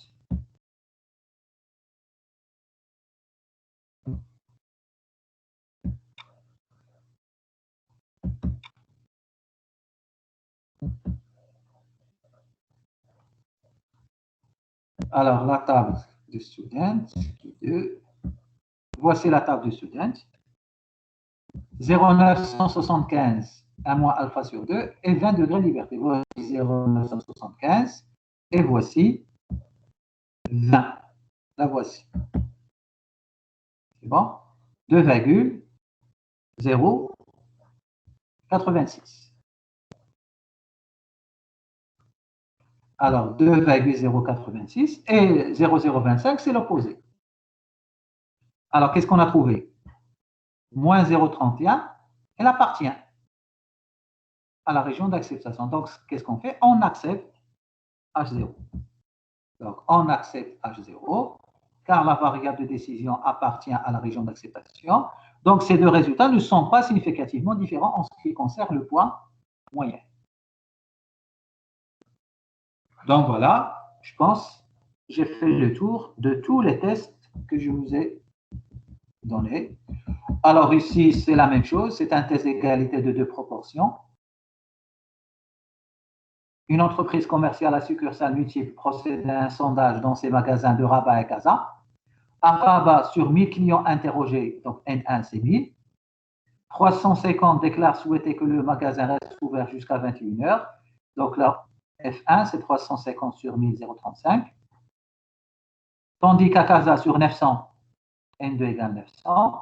Alors, la table de student, voici la table de student. 0,975, 1 moins alpha sur 2 et 20 degrés de liberté. Voici 0,975 et voici 20. La voici. C'est bon? 2,086. Alors, 2,086 et 0,025, c'est l'opposé. Alors, qu'est-ce qu'on a trouvé? Moins 0,31, elle appartient à la région d'acceptation. Donc, qu'est-ce qu'on fait? On accepte H0. Donc, on accepte H0, car la variable de décision appartient à la région d'acceptation. Donc, ces deux résultats ne sont pas significativement différents en ce qui concerne le poids moyen. Donc, voilà, je pense, j'ai fait le tour de tous les tests que je vous ai donnés. Alors, ici, c'est la même chose. C'est un test d'égalité de deux proportions. Une entreprise commerciale à succursales multiples procède à un sondage dans ses magasins de Rabat et Casa. À Rabat, sur 1000 clients interrogés, donc N1, c'est 1000. 350 déclarent souhaiter que le magasin reste ouvert jusqu'à 21 h. Donc là, F1, c'est 350 sur 1000, 0,35. Tandis qu'à Casa, sur 900, N2 égale 900.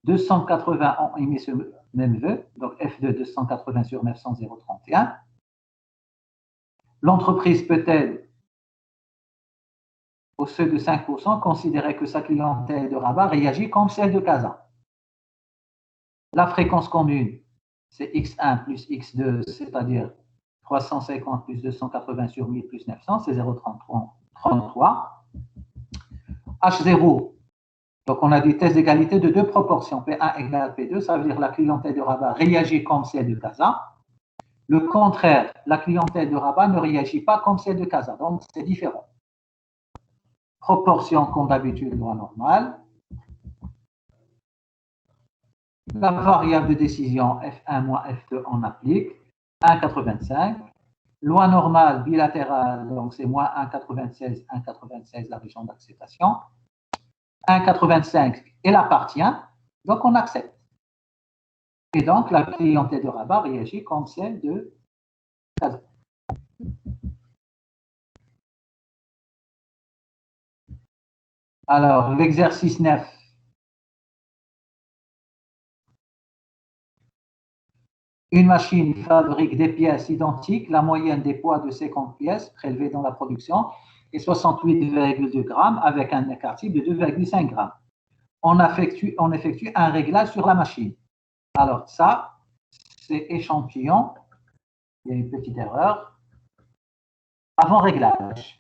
280 ont émis ce même vœu, donc F2, 280 sur 900, 0,31. L'entreprise peut-elle, au seuil de 5%, considérer que sa clientèle de Rabat réagit comme celle de Casa. La fréquence commune, c'est X1 plus X2, c'est-à-dire 350 plus 280 sur 1000 plus 900, c'est 0,33. H0, donc on a des tests d'égalité de deux proportions, P1 égale P2, ça veut dire la clientèle de Rabat réagit comme celle de Casa. Le contraire, la clientèle de Rabat ne réagit pas comme celle de Casa, donc c'est différent. Proportion comme d'habitude, loi normale. La variable de décision F1 moins F2, on applique 1,85. Loi normale bilatérale, donc c'est moins 1,96, 1,96 la région d'acceptation. 1,85, elle appartient, donc on accepte. Et donc la clientèle de Rabat réagit comme celle de Casa. Alors, l'exercice 9. Une machine fabrique des pièces identiques. La moyenne des poids de 50 pièces prélevées dans la production est 68,2 grammes avec un écart type de 2,5 grammes. On effectue un réglage sur la machine. Alors, ça, c'est échantillon. Il y a une petite erreur. Avant réglage.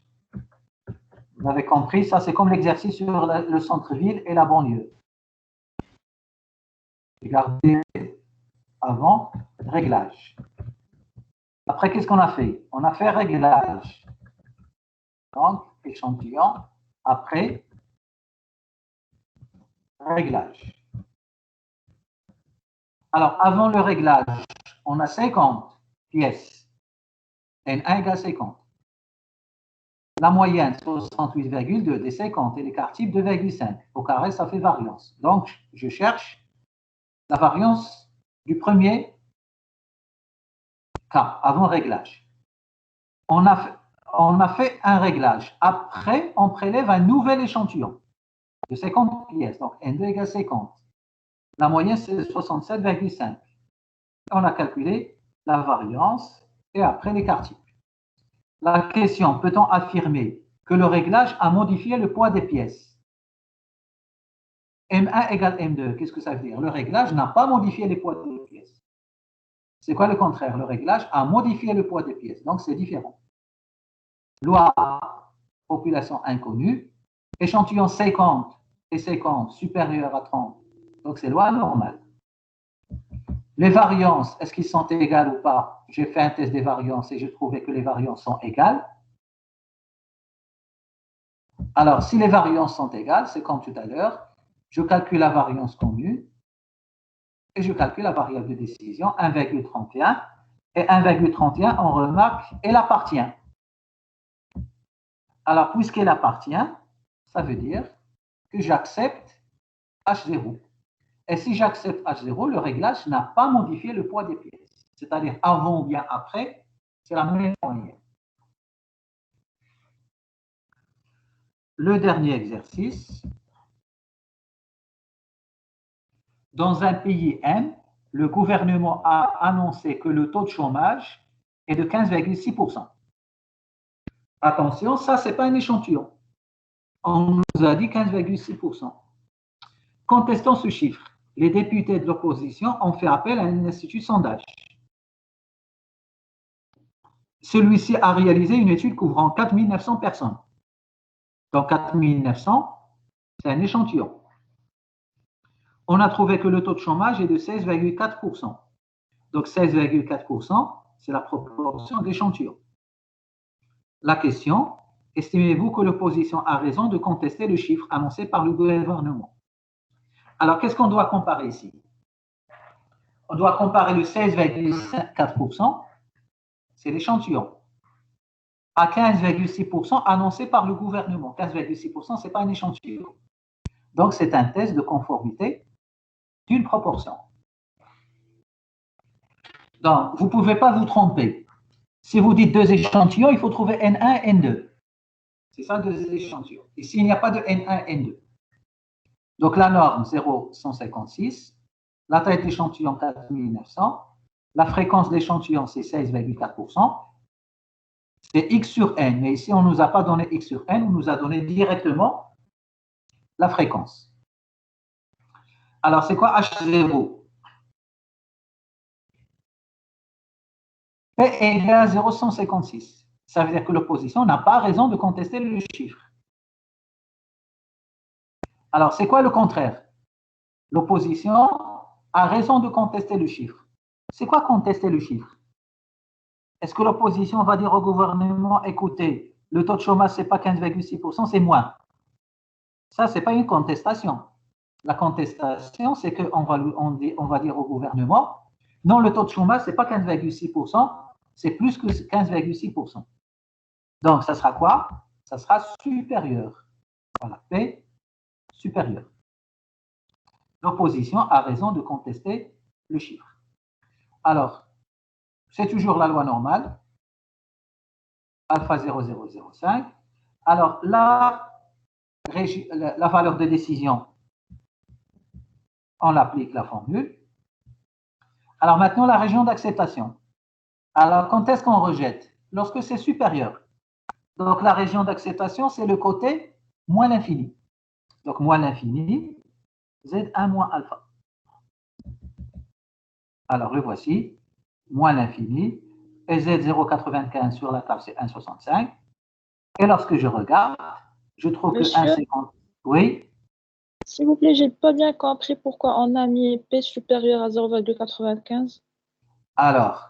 Vous avez compris, ça, c'est comme l'exercice sur le centre-ville et la banlieue. Regardez avant réglage. Après, qu'est-ce qu'on a fait? On a fait réglage. Donc, échantillon. Après, Réglage. Alors, avant le réglage, on a 50 pièces. N1 égale 50. La moyenne, 68,2 des 50 et l'écart type 2,5. Au carré, ça fait variance. Donc, je cherche la variance du premier cas, avant réglage. On a fait un réglage. Après, on prélève un nouvel échantillon de 50 pièces. Donc, N2 égale 50. La moyenne, c'est 67,5. On a calculé la variance et après l'écart type. La question, peut-on affirmer que le réglage a modifié le poids des pièces? M1 égale M2, qu'est-ce que ça veut dire? Le réglage n'a pas modifié les poids des pièces. C'est quoi le contraire? Le réglage a modifié le poids des pièces, donc c'est différent. Loi population inconnue, échantillon 50 et 50 supérieur à 30, donc c'est loi normale. Les variances, est-ce qu'ils sont égales ou pas? J'ai fait un test des variances et j'ai trouvé que les variances sont égales. Alors, si les variances sont égales, c'est comme tout à l'heure, je calcule la variance commune et je calcule la variable de décision, 1,31. Et 1,31, on remarque, elle appartient. Alors, puisqu'elle appartient, ça veut dire que j'accepte H0. Et si j'accepte H0, le réglage n'a pas modifié le poids des pièces. C'est-à-dire avant ou bien après, c'est la même moyenne. Le dernier exercice. Dans un pays M, le gouvernement a annoncé que le taux de chômage est de 15,6%. Attention, ça, ce n'est pas un échantillon. On nous a dit 15,6%. Contestant ce chiffre, les députés de l'opposition ont fait appel à un institut de sondage. Celui-ci a réalisé une étude couvrant 4 900 personnes. Donc 4 900, c'est un échantillon. On a trouvé que le taux de chômage est de 16,4%. Donc 16,4%, c'est la proportion d'échantillons. La question, estimez-vous que l'opposition a raison de contester le chiffre annoncé par le gouvernement? Alors, qu'est-ce qu'on doit comparer ici? On doit comparer le 16,4%, c'est l'échantillon, à 15,6% annoncé par le gouvernement. 15,6%, ce n'est pas un échantillon. Donc, c'est un test de conformité d'une proportion. Donc, vous ne pouvez pas vous tromper. Si vous dites deux échantillons, il faut trouver N1 et N2. C'est ça, deux échantillons. Ici, il n'y a pas de N1 et N2. Donc, la norme 0,156, la taille de l'échantillon 4900, la fréquence de l'échantillon, c'est 16,4%. C'est X sur N. Mais ici, on ne nous a pas donné X sur N, on nous a donné directement la fréquence. Alors, c'est quoi H0? P égale 0,156. Ça veut dire que l'opposition n'a pas raison de contester le chiffre. Alors, c'est quoi le contraire? L'opposition a raison de contester le chiffre. C'est quoi contester le chiffre? Est-ce que l'opposition va dire au gouvernement, écoutez, le taux de chômage, ce n'est pas 15,6%, c'est moins? Ça, ce n'est pas une contestation. La contestation, c'est qu'on va dire au gouvernement, non, le taux de chômage, ce n'est pas 15,6%, c'est plus que 15,6%. Donc, ça sera quoi? Ça sera supérieur. Voilà, P supérieur. L'opposition a raison de contester le chiffre. Alors, c'est toujours la loi normale, alpha 0,005. Alors, la valeur de décision, on applique la formule. Alors maintenant, la région d'acceptation. Alors, quand est-ce qu'on rejette? Lorsque c'est supérieur. Donc, la région d'acceptation, c'est le côté moins l'infini. Donc, moins l'infini, Z1 moins alpha. Alors, le voici, moins l'infini, et Z0,95 sur la table, c'est 1,65. Et lorsque je regarde, je trouve Monsieur, que 1,50. Oui, s'il vous plaît, j'ai pas bien compris pourquoi on a mis P supérieur à 0,95. alors,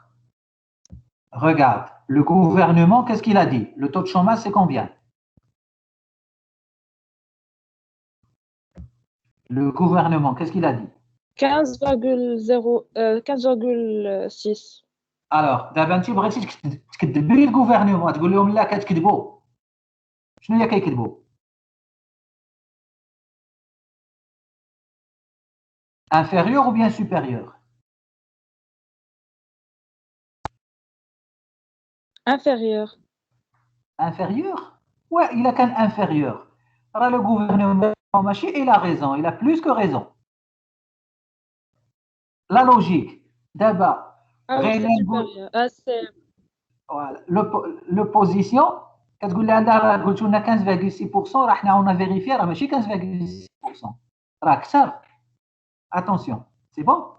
regarde, le gouvernement, qu'est-ce qu'il a dit? Le taux de chômage, c'est combien? Le gouvernement, qu'est-ce qu'il a dit? 15,6. Alors, دابا انت بغيتي تكذبي لي الغوفرنمون تقول لهم لا كتكذبوا. شنو هي كيكذبوا؟ Inférieur ou bien supérieur? Inférieur. Inférieur? Ouais, il a qu'un inférieur. Alors le gouvernement, il a raison, il a plus que raison. La logique, d'abord, Ah oui, c'est supérieur. Ah, c'est... voilà, l'opposition, كتقول لها لا قلتوا لنا 15,6% راه حنا on a vérifié راه ماشي 15,6%. راه اكثر. Attention, c'est bon?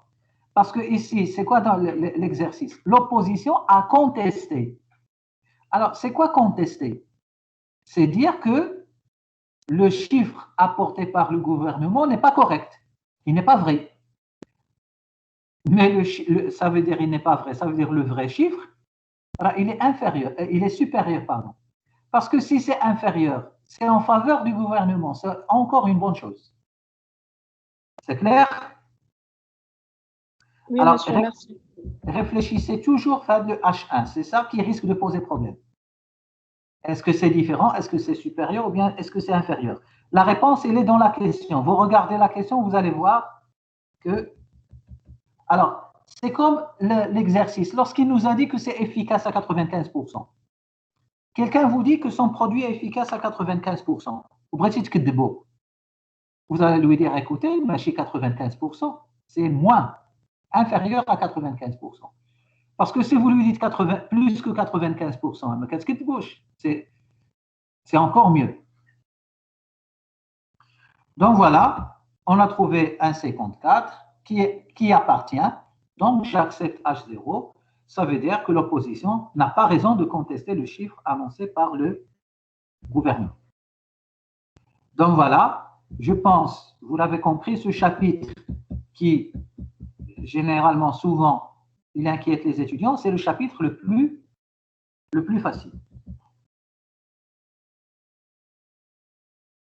Parce que ici, c'est quoi dans l'exercice? L'opposition a contesté. Alors, c'est quoi contester? C'est dire que le chiffre apporté par le gouvernement n'est pas correct. Il n'est pas vrai. Mais ça veut dire il n'est pas vrai. Ça veut dire le vrai chiffre, il est inférieur, il est supérieur, pardon. Parce que si c'est inférieur, c'est en faveur du gouvernement. C'est encore une bonne chose. C'est clair? Oui, alors, monsieur, merci. Réfléchissez toujours à le H1. C'est ça qui risque de poser problème. Est-ce que c'est différent? Est-ce que c'est supérieur ou bien est-ce que c'est inférieur? La réponse, elle est dans la question. Vous regardez la question, vous allez voir que... Alors, c'est comme l'exercice. Lorsqu'il nous a dit que c'est efficace à 95%, quelqu'un vous dit que son produit est efficace à 95%. Vous allez lui dire, écoutez, mais chez 95%, c'est moins, inférieur à 95%. Parce que si vous lui dites plus que 95%, mais qu'est-ce qui te bouge? C'est encore mieux. Donc voilà, on a trouvé un 54 qui appartient. Donc j'accepte H0. Ça veut dire que l'opposition n'a pas raison de contester le chiffre annoncé par le gouvernement. Donc voilà, je pense, vous l'avez compris, ce chapitre qui, généralement, souvent, il inquiète les étudiants, c'est le chapitre le plus facile.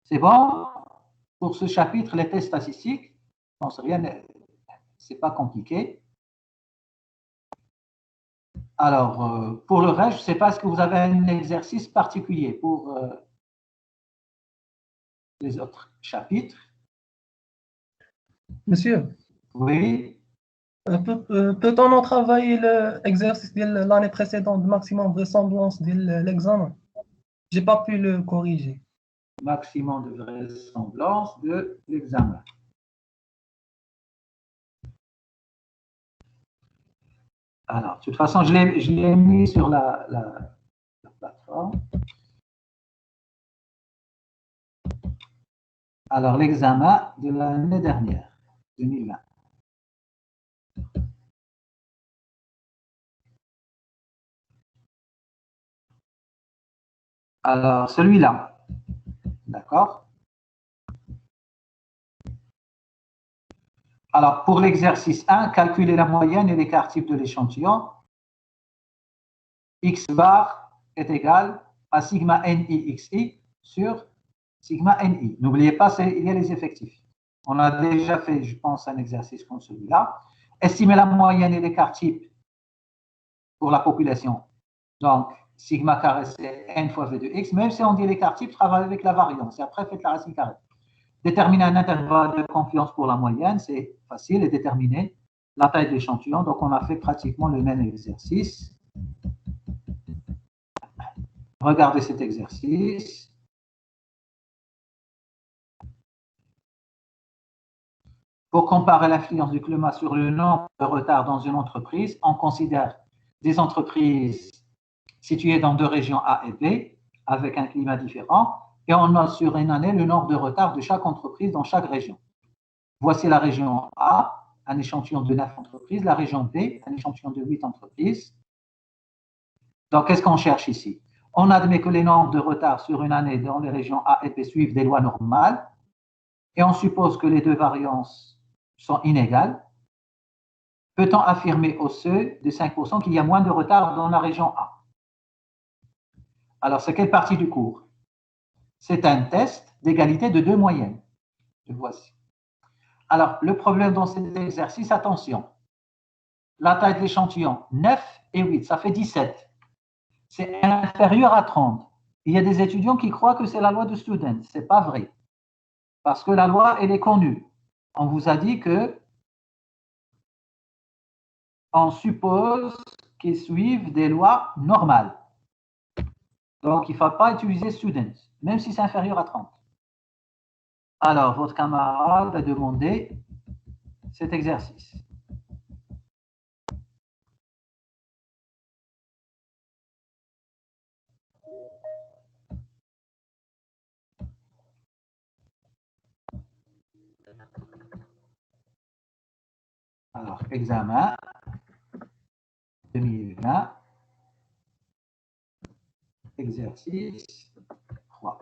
C'est bon? Pour ce chapitre, les tests statistiques, je pense rien, c'est pas compliqué. Alors, pour le reste, je ne sais pas, est-ce que vous avez un exercice particulier pour les autres chapitres? Monsieur, Oui. peut-on travailler l'exercice de l'année précédente, maximum vraisemblance de l'examen? Je n'ai pas pu le corriger. Maximum de vraisemblance de l'examen. Alors, de toute façon, je l'ai mis sur la plateforme. Alors, l'examen de l'année dernière, 2020. Alors, celui-là, d'accord? Alors, pour l'exercice 1, calculer la moyenne et l'écart type de l'échantillon. X bar est égal à sigma NI XI sur sigma NI. N'oubliez pas, il y a les effectifs. On a déjà fait, je pense, un exercice comme celui-là. Estimer la moyenne et l'écart type pour la population. Donc, sigma carré, c'est n fois V de x. Même si on dit l'écart type, travaille avec la variance. Et après, faites la racine carrée. Déterminer un intervalle de confiance pour la moyenne, c'est facile. Et déterminer la taille de l'échantillon. Donc, on a fait pratiquement le même exercice. Regardez cet exercice. Pour comparer l'influence du climat sur le nombre de retards dans une entreprise, on considère des entreprises situées dans deux régions A et B, avec un climat différent, et on note sur une année le nombre de retards de chaque entreprise dans chaque région. Voici la région A, un échantillon de 9 entreprises, la région B, un échantillon de 8 entreprises. Donc, qu'est-ce qu'on cherche ici? On admet que les nombres de retards sur une année dans les régions A et B suivent des lois normales, et on suppose que les deux variances sont inégales. Peut-on affirmer au seuil de 5% qu'il y a moins de retard dans la région A? Alors, c'est quelle partie du cours? C'est un test d'égalité de deux moyennes. Le voici. Alors, le problème dans cet exercice, attention, la taille de l'échantillon, 9 et 8, ça fait 17. C'est inférieur à 30. Il y a des étudiants qui croient que c'est la loi de Student. Ce n'est pas vrai. Parce que la loi, elle est connue. On vous a dit que on suppose qu'ils suivent des lois normales. Donc, il ne faut pas utiliser Student, même si c'est inférieur à 30. Alors, votre camarade va demander cet exercice. Alors, examen 2020, exercice 3.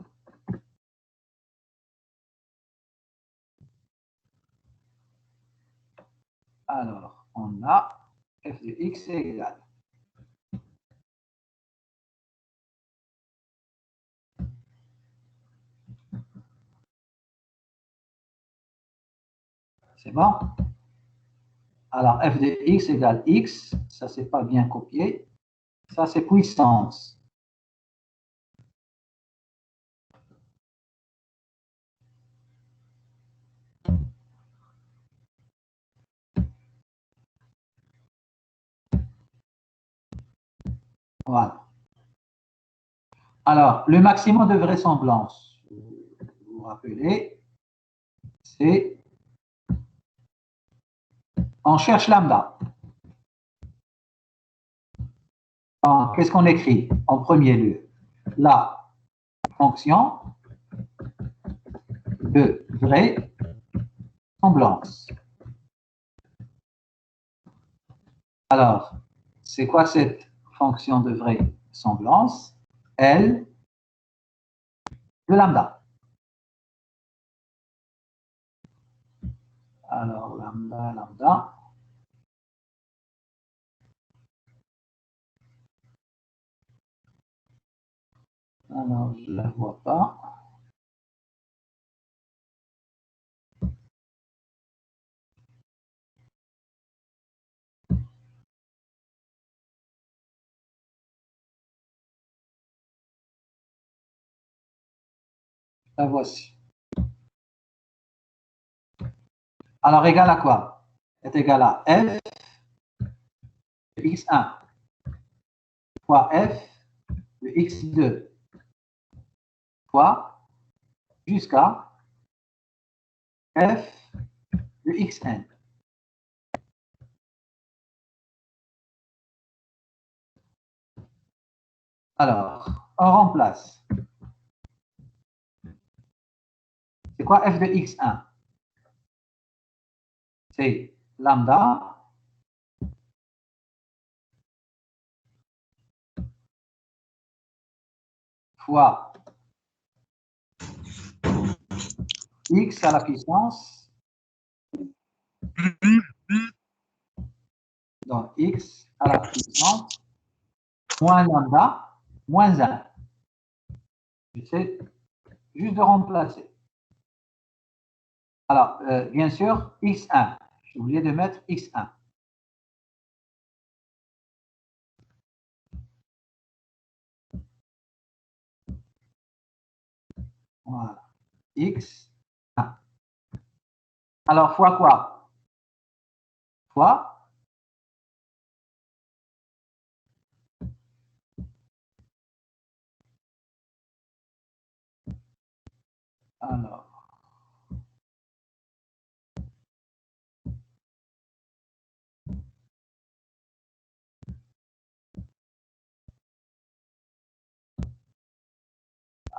Alors, on a f de x est égal. C'est bon? Alors, f de x égale x, ça c'est pas bien copié. Ça c'est puissance. Voilà. Alors, le maximum de vraisemblance, vous vous rappelez, c'est, on cherche lambda. Qu'est-ce qu'on écrit en premier lieu? La fonction de vraisemblance. Alors, c'est quoi cette fonction de vraisemblance? L de lambda. Alors, lambda. Alors, je ne la vois pas. La voici. Alors, égal à quoi? Est égal à f de x1 fois f de x2 fois jusqu'à f de xn. Alors, on remplace. C'est quoi f de x1? C'est lambda fois x à la puissance, donc x à la puissance, moins lambda, moins 1. J'essaie juste de remplacer. Alors, bien sûr, x1. J'ai oublié de mettre x1. Voilà. x1. Alors, fois quoi? Fois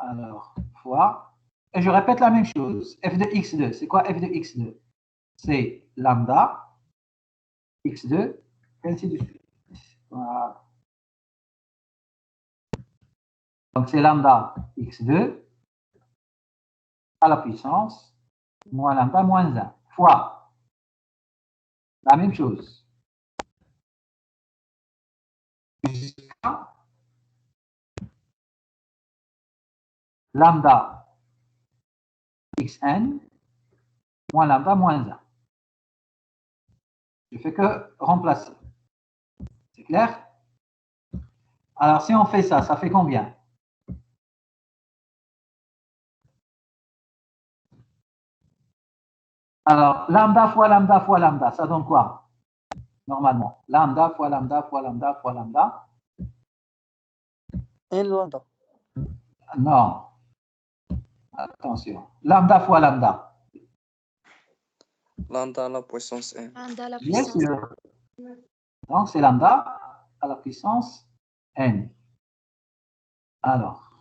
alors, fois, et je répète la même chose, f de x2, c'est quoi f de x2? C'est lambda, x2, et ainsi de suite. Voilà. Donc, c'est lambda x2 à la puissance, moins lambda, moins 1, fois la même chose. Jusqu'à lambda xn moins lambda moins 1. Je fais que remplacer. C'est clair? Alors, si on fait ça, ça fait combien? Alors, lambda fois lambda fois lambda, ça donne quoi? Normalement, lambda fois lambda fois lambda fois lambda. N lambda. Non. Attention. Lambda fois lambda. Lambda à la puissance n. Lambda à la Bien puissance. sûr. Donc, c'est lambda à la puissance n. Alors,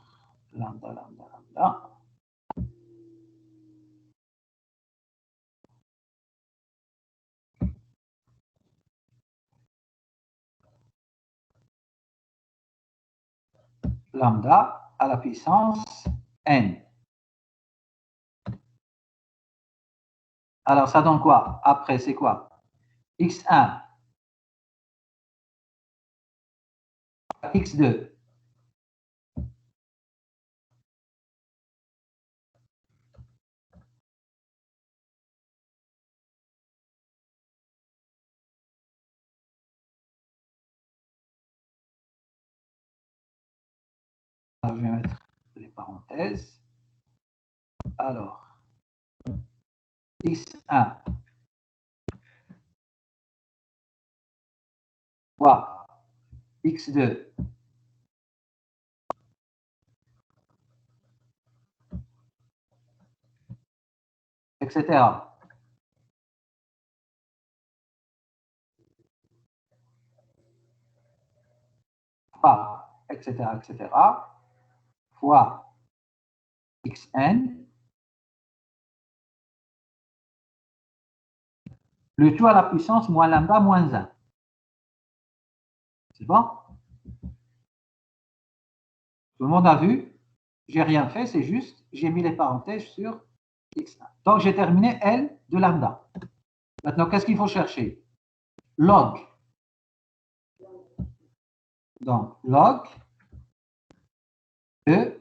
lambda, lambda, lambda. Lambda à la puissance n. Alors, ça donne quoi? Après, c'est quoi? x1, x2. Alors, je vais mettre les parenthèses. Alors, x1 fois x2 etc. Fois, etc., etc. fois xn, le tout à la puissance moins lambda moins 1. C'est bon? Tout le monde a vu? J'ai rien fait, c'est juste, j'ai mis les parenthèses sur x1. Donc, j'ai terminé L de lambda. Maintenant, qu'est-ce qu'il faut chercher? Log. Donc, log de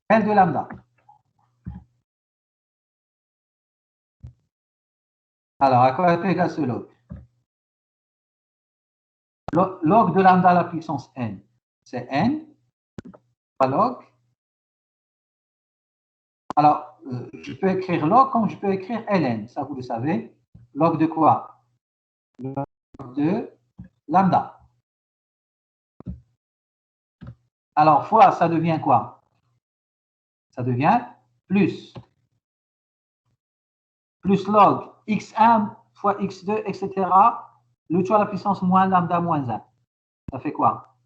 L de lambda. Alors, à quoi est égal ce log? Log de lambda à la puissance n, c'est n, pas log. Alors, je peux écrire log comme je peux écrire ln, ça vous le savez. Log de quoi? Log de lambda. Alors, fois, ça devient quoi? Ça devient plus log x1 fois x2, etc. Le tout à la puissance moins lambda moins 1. Ça fait quoi?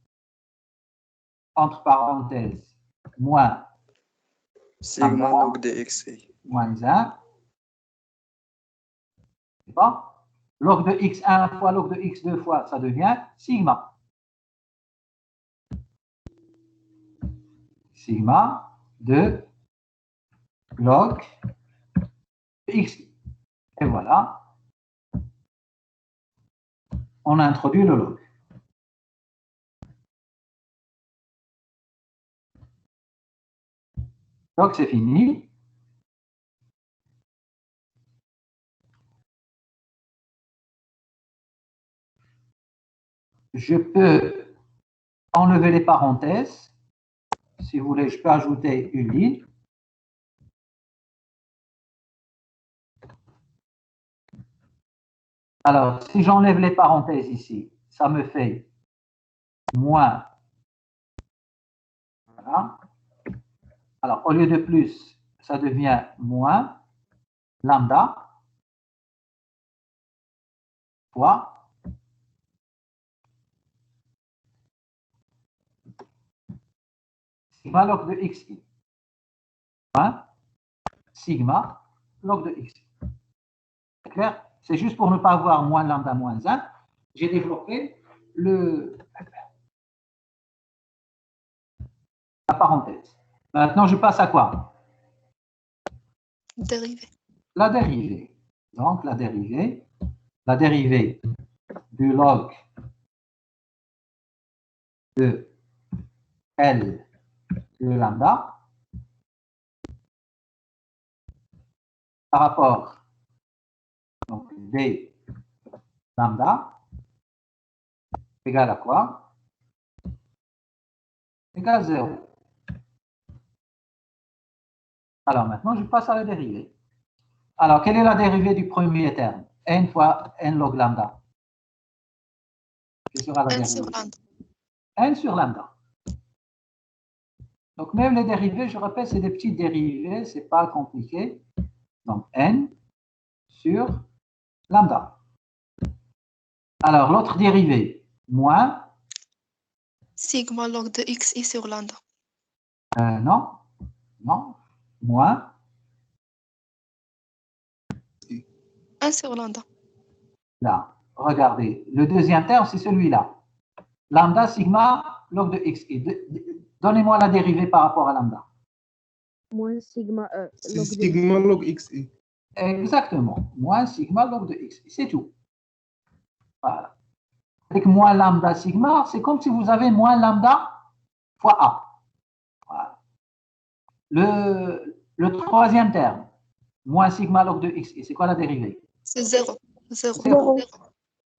Entre parenthèses, moins Sigma lambda log de xi. moins 1. C'est bon? Log de x1 fois log de x2 fois, ça devient sigma. Sigma de log de x. Et voilà. On a introduit le log. Donc, c'est fini. Je peux enlever les parenthèses. Si vous voulez, je peux ajouter une ligne. Alors, si j'enlève les parenthèses ici, ça me fait moins. Voilà. Alors, au lieu de plus, ça devient moins lambda fois sigma log de xi. Sigma log de xi. C'est clair? C'est juste pour ne pas avoir moins lambda moins 1. J'ai développé la parenthèse. Maintenant, je passe à quoi? Dérivée. La dérivée. Donc, la dérivée du log de L de lambda par rapport donc D lambda égale à quoi? Égale 0. Alors maintenant, je passe à la dérivée. Alors, quelle est la dérivée du premier terme? N fois N log lambda. Quelle sera la N dérivée? sur lambda. N sur lambda. Donc, même les dérivées, je répète, c'est des petites dérivées, ce n'est pas compliqué. Donc, N sur lambda. Alors, l'autre dérivée, moins, Sigma log de xi sur lambda. non, non, moins, 1 sur lambda. là. Regardez, le deuxième terme, c'est celui-là. Lambda sigma log de xi. Donnez-moi la dérivée par rapport à lambda. Moins sigma E. C'est sigma log xi. Exactement. Moins sigma log de x. C'est tout. Voilà. Avec moins lambda sigma, c'est comme si vous avez moins lambda fois A. Voilà. Le troisième terme, moins sigma log de x, c'est quoi la dérivée? C'est 0. 0. Zéro.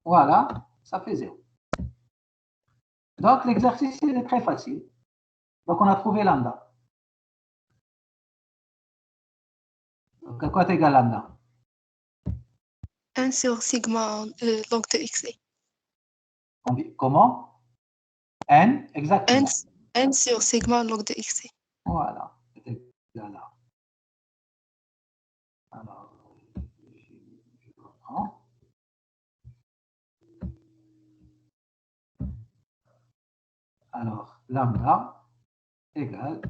Voilà, ça fait 0. Donc l'exercice est très facile. Donc on a trouvé lambda. Donc à quoi t'égale lambda? 1 sur sigma log de xi. Comment? N, exactement. N sur sigma log de xi. Voilà, c'est égal là. Alors, je reprends. Alors, lambda égale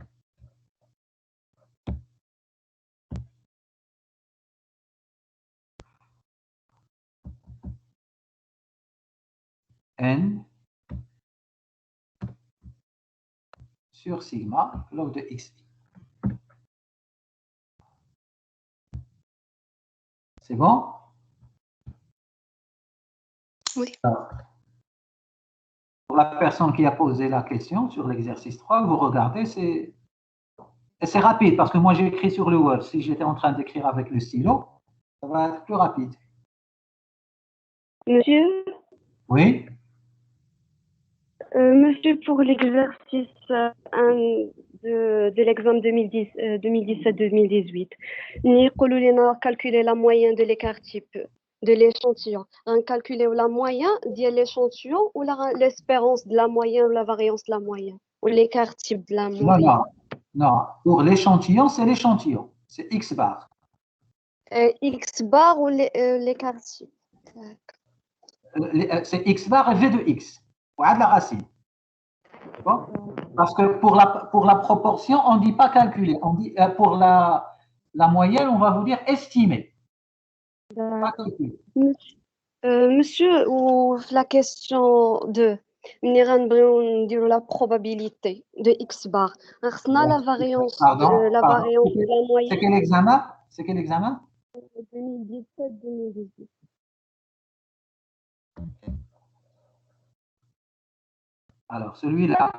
N sur sigma log de xi. C'est bon? Oui. Alors, pour la personne qui a posé la question sur l'exercice 3, vous regardez, c'est rapide parce que moi j'ai écrit sur le Word. Si j'étais en train d'écrire avec le stylo, ça va être plus rapide. Monsieur, Oui? monsieur, pour l'exercice 1 de l'examen 2017-2018, نقولوا لنا calculer la moyenne de l'écart type de l'échantillon. On calculer la moyenne de l'échantillon ou l'espérance de la moyenne ou la variance de la moyenne ou l'écart type de la Non, moyenne. non, non. Pour l'échantillon, c'est l'échantillon. C'est X bar. X bar ou l'écart type. C'est X bar et V de X. Voilà de la racine. Bon? Parce que pour la proportion, on ne dit pas calculer. On dit, pour la moyenne, on va vous dire estimer. Pas calculer. Monsieur, ou la question 2, ملي غنبغيو نديرو la probabilité de X bar, خصنا la variance Pardon, la pardon. variance de la C'est moyenne quel examen? C'est quel examen? 2017-2018. Alors, celui-là.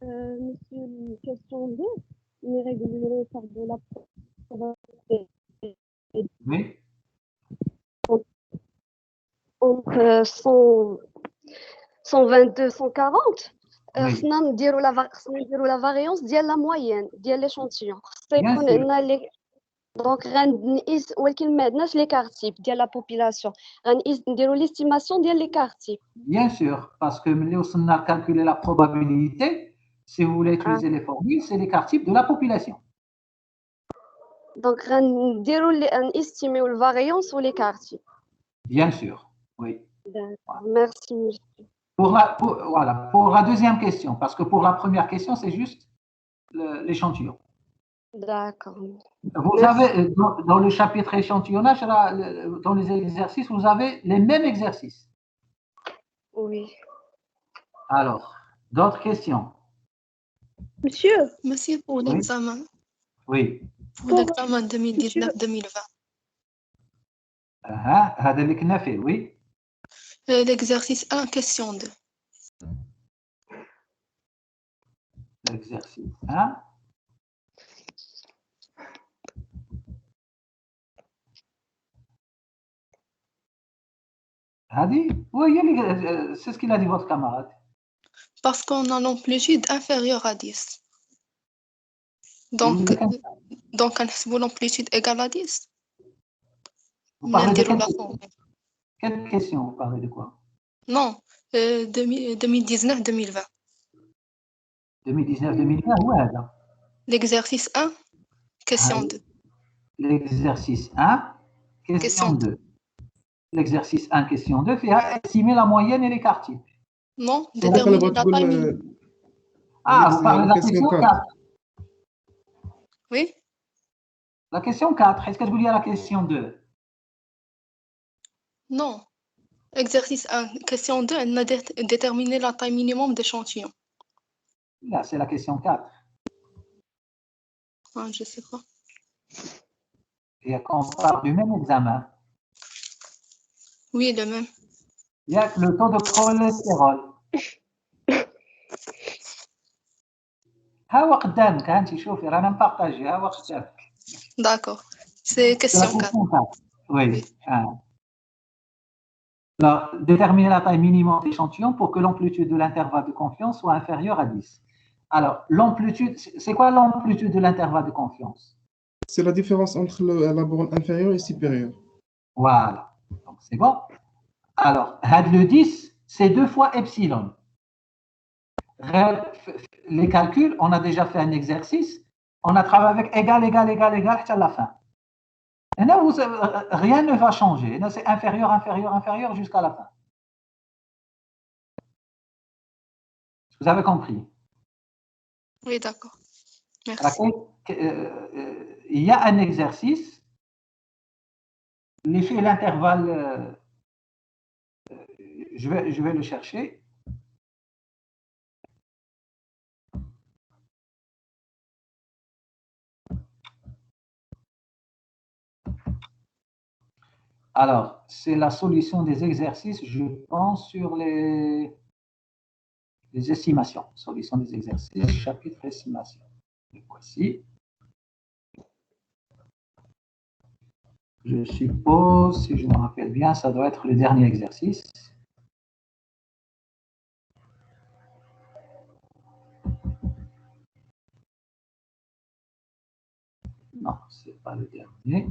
Monsieur, question 2, les règles par de la probabilité Oui. entre 122 140. Oui. خصنا نديرو la variance ديال la moyenne ديال l'échantillon. خصها Bien يكون sûr. عندنا دونك غنقيس ولكن ما عندناش l'écart type ديال la population. غنقيس نديرو l'estimation ديال l'écart type. Bien sûr, parce que nous on calculer la probabilité, si vous voulez utiliser les formules, c'est l'écart type de la population. دونك غنديرو غنستيميو الفاريونس و l'écart type. Bien sûr, oui. D'accord, merci monsieur. Pour la deuxième question, parce que pour la première question, c'est juste l'échantillon. D'accord. Vous Merci. avez, dans le chapitre échantillonnage, dans les exercices, vous avez les mêmes exercices. Oui. Alors, d'autres questions? Monsieur, Monsieur, pour Oui. l'examen. Oui. Pour l'examen 2019-2020. هذا اللي كنا فيه, oui. L'exercice 1, question 2. L'exercice 1. Oui, c'est ce qu'il a dit votre camarade. Parce qu'on a l'amplitude inférieure à 10. Donc, on l'amplitude égale à 10. Vous parlez de نديروا la forme. quelle question? Vous parlez de quoi? Non, 2019-2020. 2019-2020, ouais. là. L'exercice 1, question 2. L'exercice 1, question Question 2. L'exercice 1, question 2, fait estimer la moyenne et l'écart type. Non, داك déterminer اللي la بغا taille تقول minimum. Ah, vous parlez de la question question 4. Oui, La question 4, est-ce que je vous lis à la question 2? non. Exercice 1, question 2, elle a déterminé la taille minimum d'échantillon. Là, c'est la question 4. Ah, je sais pas. Et quand on parle du même examen, Oui, le même. il y a le taux de cholestérol. ها هو قدامك ها انت شوفي رانا مبارطاجي ها هو قدامك. D'accord. C'est C'est la question 4. question 4. Oui. Alors, déterminer la taille minimum d'échantillon pour que l'amplitude de l'intervalle de confiance soit inférieure à 10. Alors, l'amplitude, c'est quoi l'amplitude de l'intervalle de confiance? C'est la différence entre la borne inférieure et supérieure. Voilà. Donc, c'est bon. Alors, le 10, c'est 2 fois epsilon. Les calculs, on a déjà fait un exercice. On a travaillé avec égal, égal, égal, égal jusqu'à la fin. Et là, rien ne va changer. Là, c'est inférieur, inférieur, inférieur jusqu'à la fin. Vous avez compris? Oui, d'accord. Merci. Il y a un exercice. L'effet l'intervalle, je vais le chercher. Alors, c'est la solution des exercices, je pense, sur les estimations. Solution des exercices, chapitre estimation. Et voici. Je suppose, si je me rappelle bien, ça doit être le dernier exercice. Non, ce n'est pas le dernier.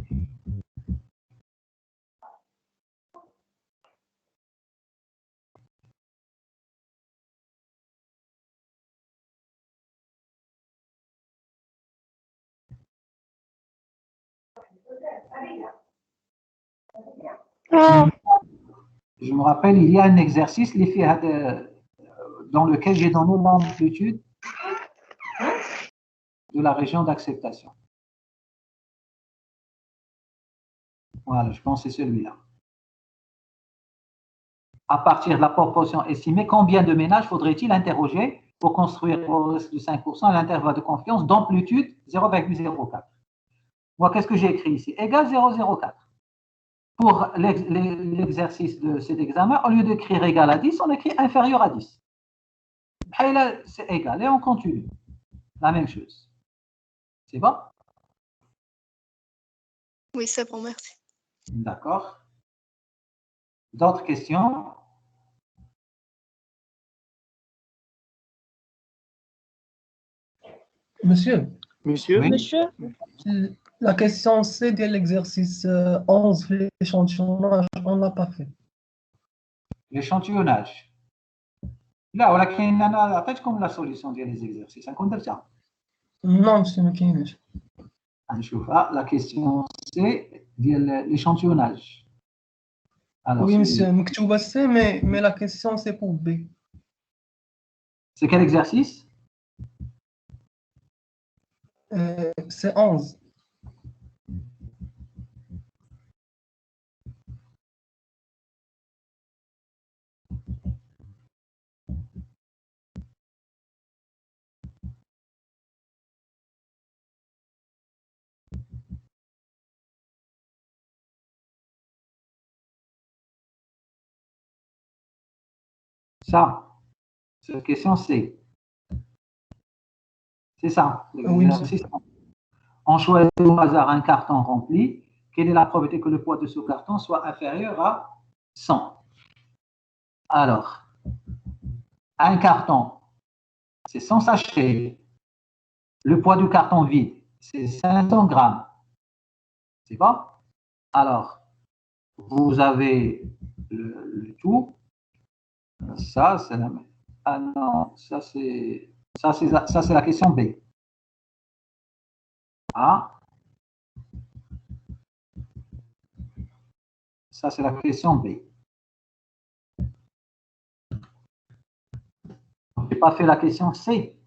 Je me rappelle, il y a un exercice dans lequel j'ai donné l'amplitude de la région d'acceptation. Voilà, je pense que c'est celui-là. À partir de la proportion estimée, combien de ménages faudrait-il interroger pour construire au reste de 5% l'intervalle de confiance d'amplitude 0,04? Moi, qu'est-ce que j'ai écrit ici? Égal 0,04. Pour l'exercice de cet examen, au lieu d'écrire égal à 10, on écrit inférieur à 10. Et là, c'est égal. Et on continue. La même chose. C'est bon? Oui, c'est bon, merci. D'accord. D'autres questions? Monsieur, Monsieur, Oui. Monsieur, la question C de l'exercice 11, l'échantillonnage, on ne l'a pas fait. L'échantillonnage. Là, ولكن أنا أعطيتكم la solution des exercices. نكون درتها. Non, monsieur, ما كايناش. نشوفها. La question C ديال l'échantillonnage. Alors, Oui, monsieur, مكتوبة C, mais la question c'est pour B. c'est quel exercice? C'est 11. Ça. Cette question C. C'est ça. Oui, L'exercice. On choisit au hasard un carton rempli. Quelle est la probabilité que le poids de ce carton soit inférieur à 100? Alors, un carton, c'est 100 sachets. Le poids du carton vide, c'est 500 grammes. C'est bon? Alors, vous avez le tout. Ça, c'est la... Ah non, ça, c'est la question B. Ah. Ça, c'est la question B. Je n'ai pas fait la question C.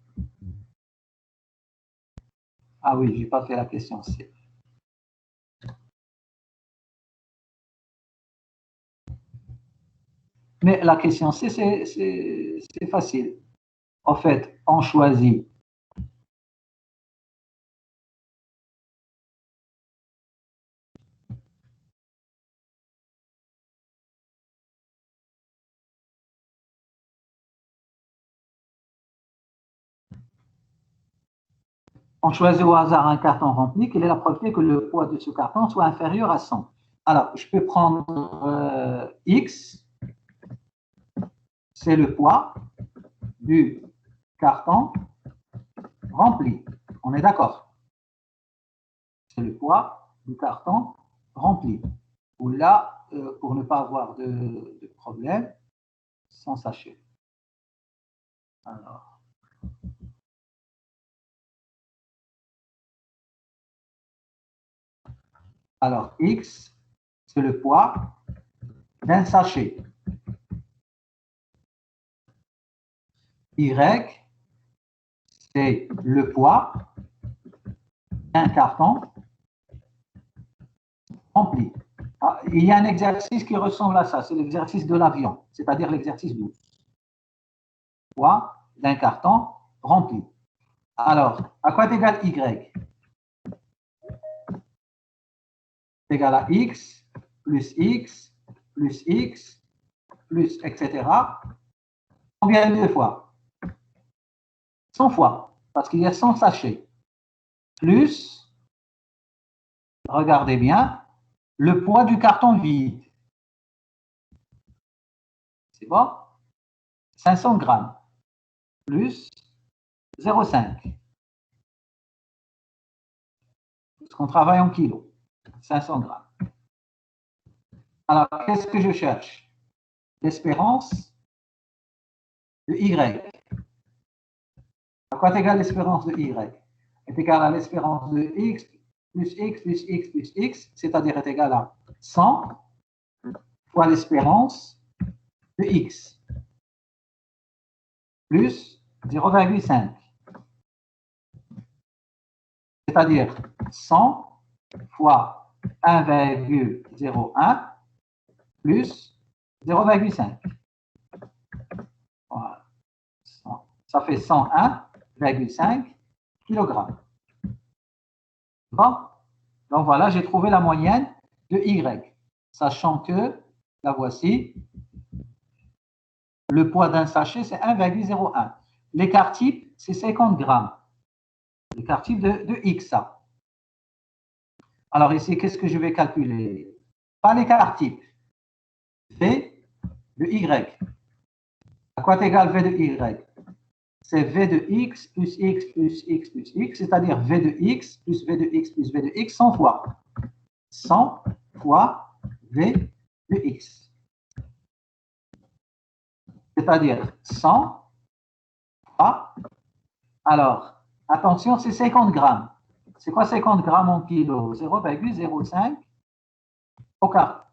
Ah oui, je n'ai pas fait la question C. Mais la question C, c'est facile. En fait, on choisit au hasard un carton rempli. Quelle est la probabilité que le poids de ce carton soit inférieur à 100? Alors, je peux prendre X, c'est le poids du carton rempli. On est d'accord? C'est le poids du carton rempli. Ou là, pour ne pas avoir de problème, sans sachet. Alors, X, c'est le poids d'un sachet. Y, c'est le poids d'un carton rempli. Ah, il y a un exercice qui ressemble à ça, c'est l'exercice de l'avion, c'est-à-dire l'exercice 12. Poids d'un carton rempli. Alors, à quoi est égal Y? C'est égal à X, plus X, plus X, plus, etc. Combien de fois? 100 fois, parce qu'il y a 100 sachets. Plus, regardez bien, le poids du carton vide. C'est bon? 500 grammes. Plus 0,5. Parce qu'on travaille en kilos. 500 grammes. Alors, qu'est-ce que je cherche? L'espérance de Y. À quoi est égale l'espérance de Y? Est égale à l'espérance de X plus X plus X plus X, c'est-à-dire est égale à 100 fois l'espérance de X plus 0,5. C'est-à-dire 100 fois 1,01 plus 0,5. Voilà. Ça fait 101,5 kg. Bon. Donc voilà, j'ai trouvé la moyenne de Y, sachant que, la voici, le poids d'un sachet, c'est 1,01. L'écart type, c'est 50 grammes. L'écart type de X. Alors ici, qu'est-ce que je vais calculer? Pas l'écart type. V de Y. À quoi est égal V de Y? C'est V de X plus X plus X plus X, c'est-à-dire V de X plus V de X plus V de X 100 fois. 100 fois V de X. C'est-à-dire 100 fois. Alors, attention, c'est 50 grammes. C'est quoi 50 grammes en kilo? 0,05 au quart.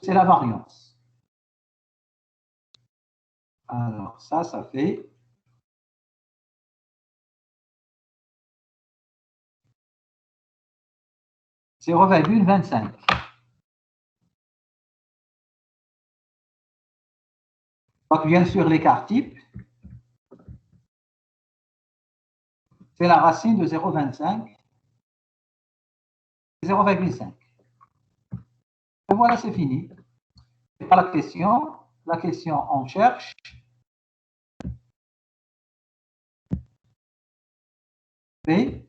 C'est la variance. Alors, ça fait 0,25. Donc, bien sûr, l'écart type, c'est la racine de 0,25, 0,5. Et voilà, c'est fini. C'est pas la question. La question, on cherche P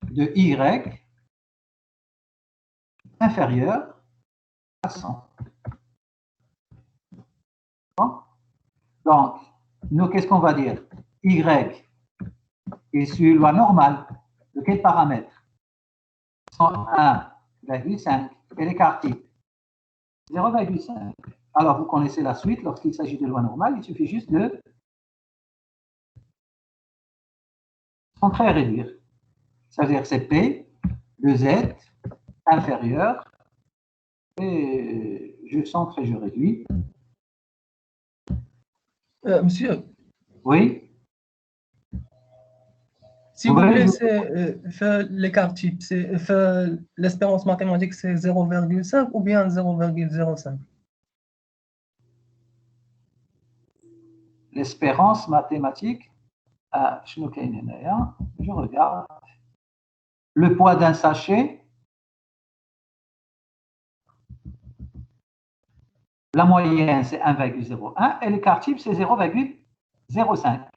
de Y inférieur Bon. Donc, nous, qu'est-ce qu'on va dire? Y est sur loi normale. De quel paramètre? 101,5 et l'écart type 0,5. Alors, vous connaissez la suite. Lorsqu'il s'agit de loi normale, il suffit juste de centrer et réduire. Ça veut dire que c'est P de Z inférieur et je centre et je réduis. Monsieur, Oui, si vous Oui, voulez, je- faire l'écart type, faire l'espérance mathématique, c'est 0,5 ou bien 0,05? l'espérance mathématique, je regarde. Le poids d'un sachet, la moyenne c'est 1,01 et l'écart type c'est 0,05.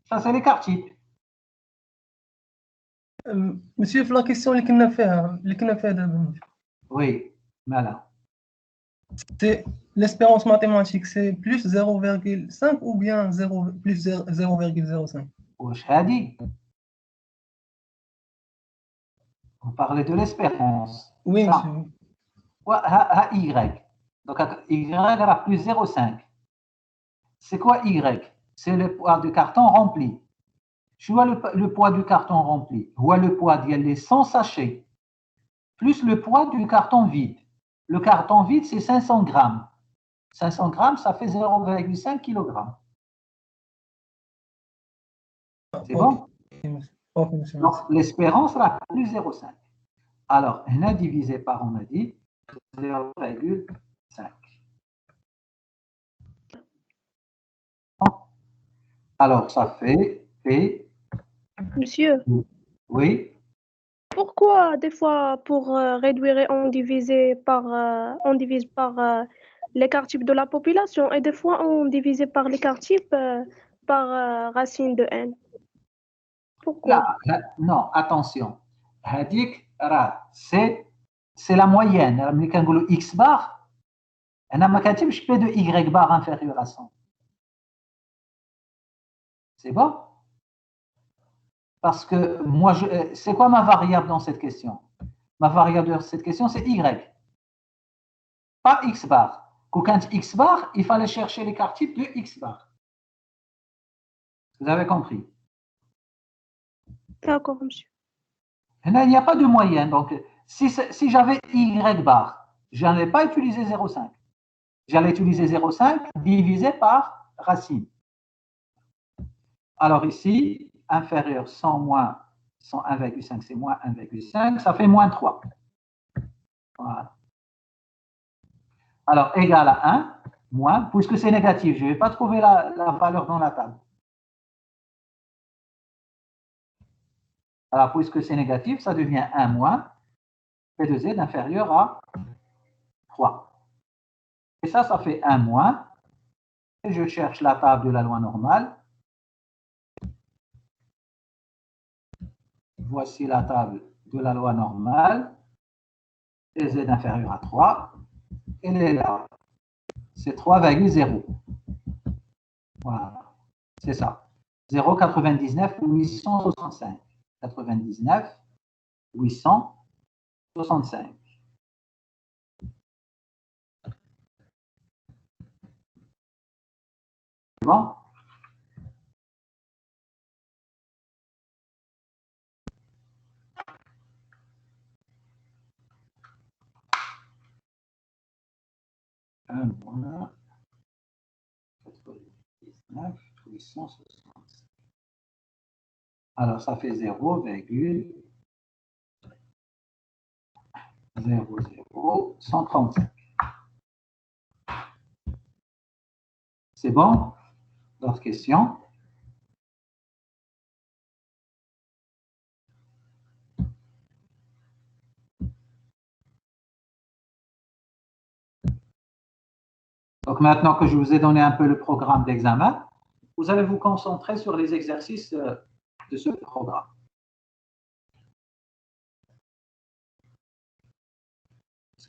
Ça c'est l'écart type. Monsieur, la question اللي كنا فيها دابا، Oui, voilà. c'est l'espérance mathématique, c'est plus 0,5 ou bien plus 0,05? واش هادي؟ On parlait de l'espérance. Oui, Ça. monsieur. Ouais, Y. Donc Y aura plus 0,5. C'est quoi Y? C'est le poids du carton rempli. Je vois le poids du carton rempli. Je vois le poids des 100 sachets, plus le poids du carton vide. Le carton vide, c'est 500 grammes. 500 grammes, ça fait 0,5 kg. C'est bon? Ok, monsieur. Donc, l'espérance sera plus 0,5. Alors, on a divisé par, on a dit, 0,5. Alors, ça fait P. Monsieur, Oui. pourquoi des fois pour réduire on divise par l'écart type de la population et des fois on divise par l'écart type par racine de n? Pourquoi? Non, attention. هذيك راه c'est la moyenne. ملي كنقولوا x bar, انا ما كاتبش p de y bar inférieur à 100. C'est bon? Parce que moi, c'est quoi ma variable dans cette question? Ma variable dans cette question, c'est y. Pas x bar. Quand x bar, il fallait chercher l'écart type de x bar. Vous avez compris? D'accord, monsieur. Il n'y a pas de moyenne. Donc, si j'avais y bar, je n'allais pas utiliser 0,5. J'allais utiliser 0,5 divisé par racine. Alors ici, inférieur 100 moins 101,5, c'est moins 1,5, ça fait moins 3. Voilà. Alors, égal à 1, moins, puisque c'est négatif, je ne vais pas trouver la valeur dans la table. Alors, puisque c'est négatif, ça devient 1 moins P de Z inférieur à 3. Et ça fait 1 moins. Et je cherche la table de la loi normale. Voici la table de la loi normale. Et Z inférieur à 3. Elle est là. C'est 3,0. Voilà. C'est ça. 0,99 865. 99 865. C'est bon? Un moins 99 865. Alors, ça fait 0,00135. C'est bon? D'autres questions? Donc, maintenant que je vous ai donné un peu le programme d'examen, vous allez vous concentrer sur les exercices de ce programme.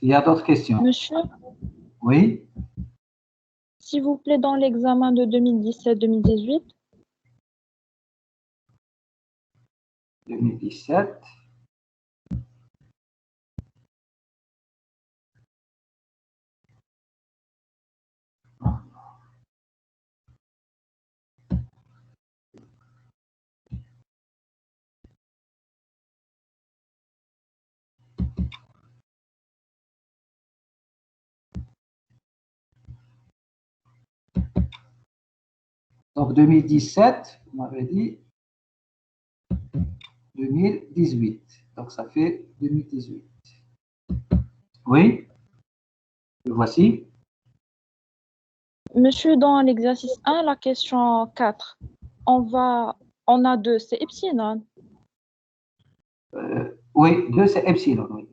Il y a d'autres questions? Monsieur, Oui, s'il vous plaît, dans l'examen de 2017-2018, 2017. Donc 2017, vous m'avez dit 2018. Donc ça fait 2018. Oui, le voici. monsieur, dans l'exercice 1, la question 4, on a deux, c'est epsilon. Oui, 2 c'est epsilon. Oui.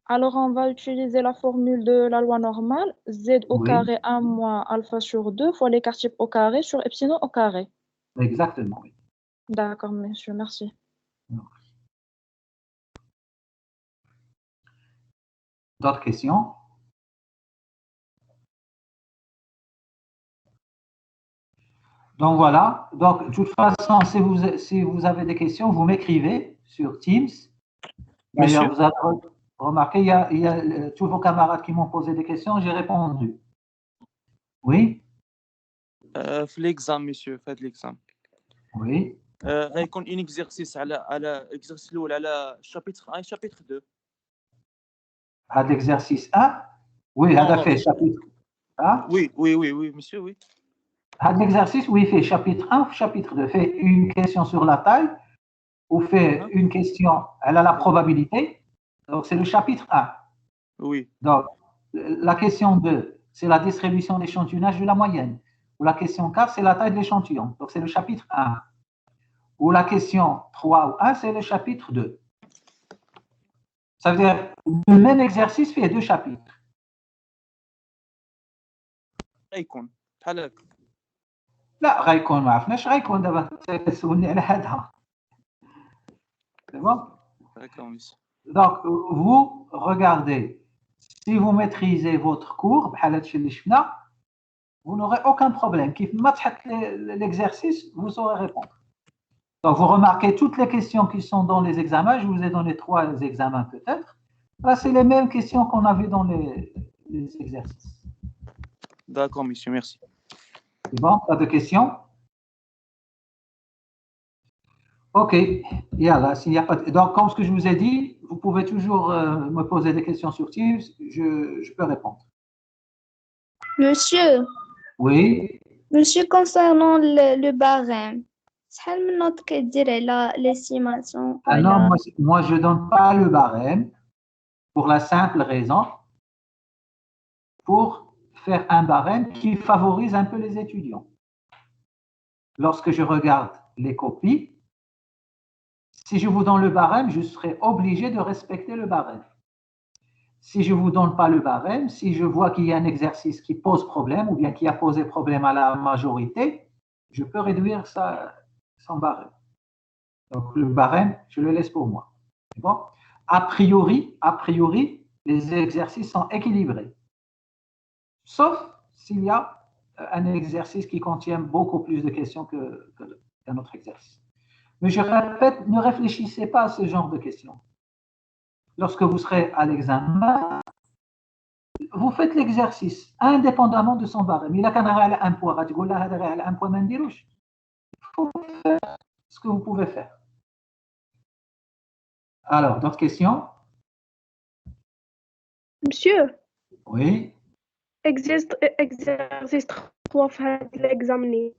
Alors, on va utiliser la formule de la loi normale, z au Oui. carré 1 moins alpha sur 2 fois l'écart type au carré sur epsilon au carré. Exactement. Oui. D'accord, monsieur, merci. D'autres questions? Donc voilà. Donc, de toute façon, si vous avez des questions, vous m'écrivez sur Teams. D'ailleurs, Monsieur, vous avez remarqué, il y a tous vos camarades qui m'ont posé des questions, j'ai répondu. Oui? في l'examen monsieur فهاد l'examen Oui. غيكون ان exercice على exercice الاول على chapitre 1 chapitre 2 À l'exercice 1? Oui, Non, هذا non. fait chapitre 1. Oui monsieur oui À l'exercice, oui, fait chapitre 1 ou chapitre 2. Fait une question sur la taille ou fait une question, elle a la probabilité. Donc, c'est le chapitre 1. oui Donc, la question 2, c'est la distribution d'échantillonnage de la moyenne. Ou la question 4, c'est la taille de l'échantillon. Donc, c'est le chapitre 1. Ou la question 3 ou 1, c'est le chapitre 2. Ça veut dire le même exercice fait 2 chapitres. غيكون بحال هكا لا غيكون ما عرفناش غيكون دابا تسولني على هذا. C'est bon? d'accord monsieur Donc, vous regardez, si vous maîtrisez votre cours, بحال هادشي اللي شفنا, vous n'aurez aucun problème. كيف ما تحط l'exercice, vous saurez répondre. Donc, vous remarquez toutes les questions qui sont dans les examens. Je vous ai donné 3 examens peut-être. Là, c'est les mêmes questions qu'on a vues dans les exercices. d'accord monsieur merci C'est bon? Pas de questions? Ok. Yalla, s'il n'y a pas de... Donc, comme ce que je vous ai dit, vous pouvez toujours me poser des questions sur Teams. Je peux répondre. Monsieur, Oui. monsieur, concernant le barème, شحال من نوت كدير على l'estimation Ah non, moi, je ne donne pas le barème pour la simple raison pour faire un barème qui favorise un peu les étudiants. Lorsque je regarde les copies, si je vous donne le barème, je serai obligé de respecter le barème. Si je ne vous donne pas le barème, si je vois qu'il y a un exercice qui pose problème ou bien qui a posé problème à la majorité, je peux réduire son barème. Donc, le barème, je le laisse pour moi. C'est bon? A priori, les exercices sont équilibrés. Sauf s'il y a un exercice qui contient beaucoup plus de questions qu'un autre exercice. Mais je répète, ne réfléchissez pas à ce genre de questions. Lorsque vous serez à l'examen, vous faites l'exercice indépendamment de son barème. Il a qu'un un point. Un point, il faut faire ce que vous pouvez faire. Alors, d'autres questions? Monsieur, Oui. exercice 3 في هذا l'examen.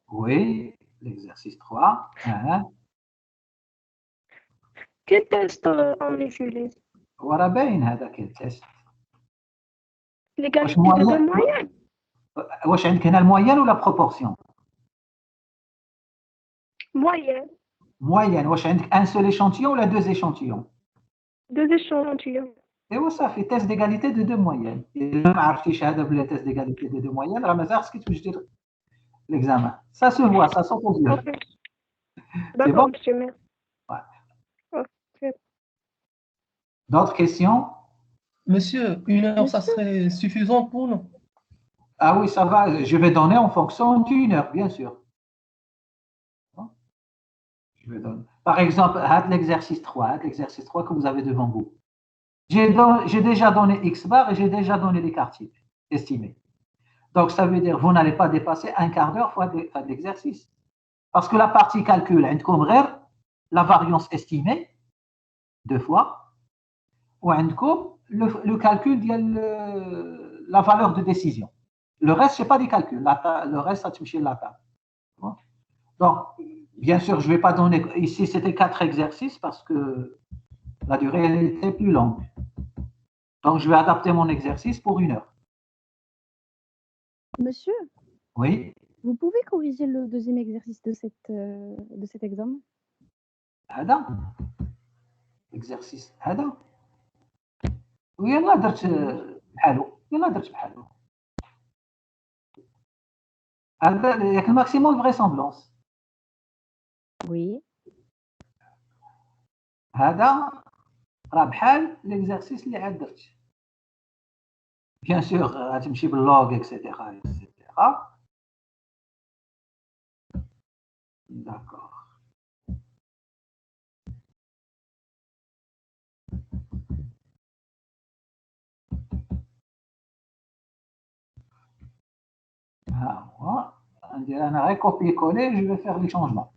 Oui, l'exercice 3. Quel test on utilise? ورا باين هذاك التست. L'égalité de deux moyennes? واش عندك هنا الموين ولا بروبورسيون؟ Moyenne. Moyenne. واش عندك un seul échantillon ولا deux échantillons؟ Deux échantillons. ايوا صافي تيست d'égalité de deux moyennes. إلا ما عرفتيش هذا بلا تيست d'égalité de deux moyennes راه مازال خصك توجدي l'examen. Ça se voit, ça saute aux yeux. Ok. D'accord, monsieur, merci. Ouais. Ok. D'autres questions? Monsieur, 1 heure, ça serait suffisant pour nous. Ah oui, ça va. Je vais donner en fonction d'une heure, bien sûr. Je vais donner. Par exemple, l'exercice 3 que vous avez devant vous. J'ai déjà donné X bar et j'ai déjà donné l'écart type estimé. Donc, ça veut dire que vous n'allez pas dépasser un quart d'heure fois de l'exercice. Parce que la partie calcul, la variance estimée, 2 fois, ou le calcul de la valeur de décision. Le reste, ce n'est pas des calculs. Le reste, ça touche la table. Donc, bien sûr, je ne vais pas donner. Ici, c'était 4 exercices parce que la durée était plus longue. Donc, je vais adapter mon exercice pour 1 heure. Monsieur, Oui, vous pouvez corriger le deuxième exercice de cet examen? هذا exercice هذا ويلا درت بحالو هذا ياك الماكسيموم فريسامبلونس Oui. هذا راه بحال ليكزارسيس اللي عاد درت بيان سور غتمشي باللوغ اكسيتيرا داكور. ها هو ندير انا غير كوبي كولي جو في فيغ لي شونجمون.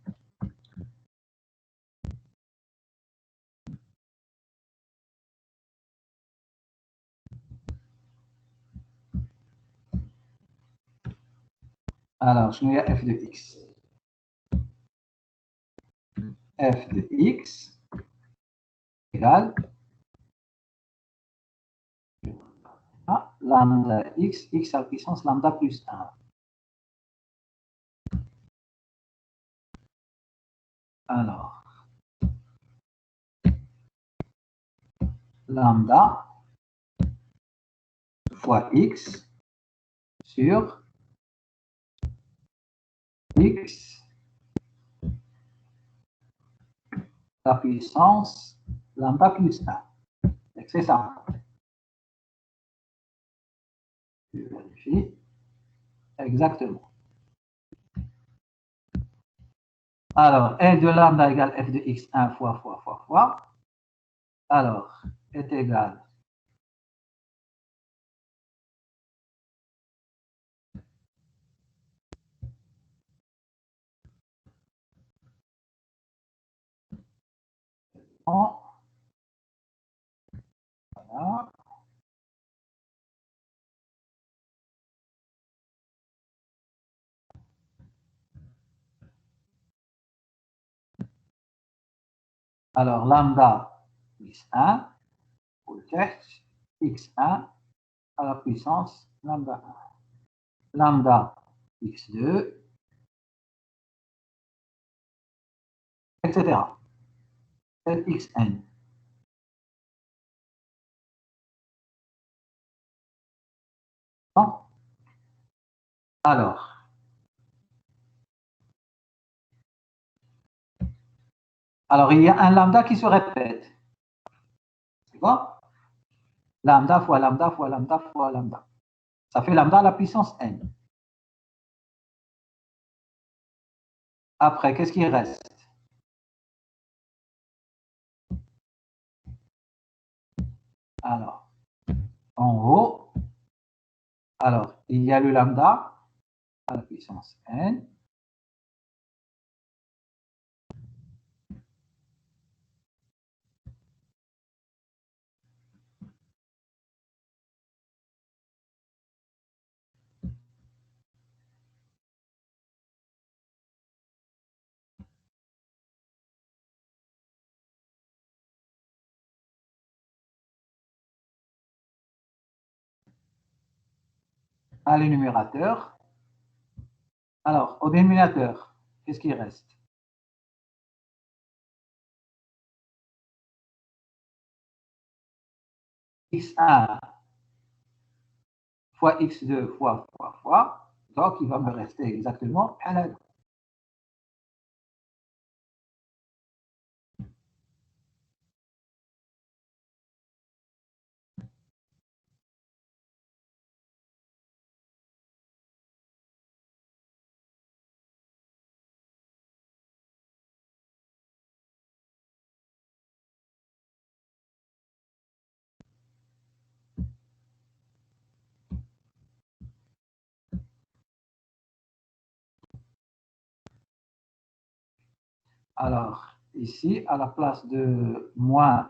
Alors, شنو هي f de x? f de x égale lambda x à la puissance lambda plus 1. Alors, lambda fois x sur x la puissance lambda plus 1. C'est ça. Je vérifie. Exactement. Alors, L de lambda égale f de x 1 fois. Alors, est égal en voilà. Alors, lambda x1 pour le texte, x1 à la puissance lambda 1. Lambda x2, etc. xn. Bon. Alors, il y a un lambda qui se répète. C'est quoi? Lambda fois lambda fois lambda fois lambda. Ça fait lambda à la puissance n. Après, qu'est-ce qui reste? Alors, en haut, alors, il y a le lambda à la puissance n. À l'énumérateur. Alors, au dénominateur, qu'est-ce qui reste? x1 fois x2 fois. Donc, il va me rester exactement à la. Alors, ici, à la place de moins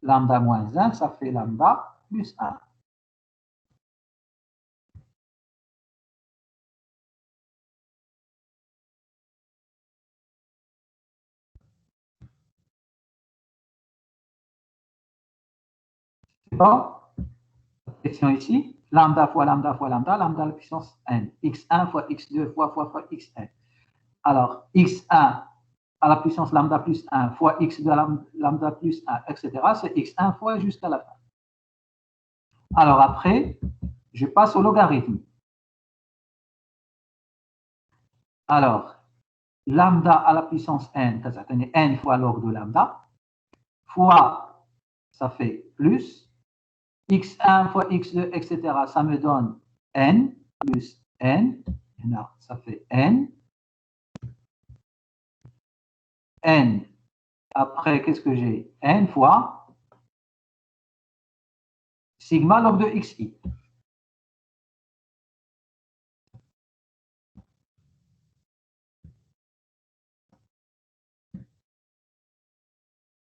lambda moins 1, ça fait lambda plus 1. C'est bon? Question ici, lambda fois lambda fois lambda, lambda à la puissance n. x1 fois x2 fois xn. Alors, x1 à la puissance lambda plus 1 fois x2 lambda plus 1, etc. C'est x1 fois jusqu'à la fin. Alors après, je passe au logarithme. Alors, lambda à la puissance n, ça fait n fois log de lambda, fois, ça fait plus, x1 fois x2, etc. Ça me donne n plus n, et là, ça fait n. N, après, qu'est-ce que j'ai? N fois sigma log de xi.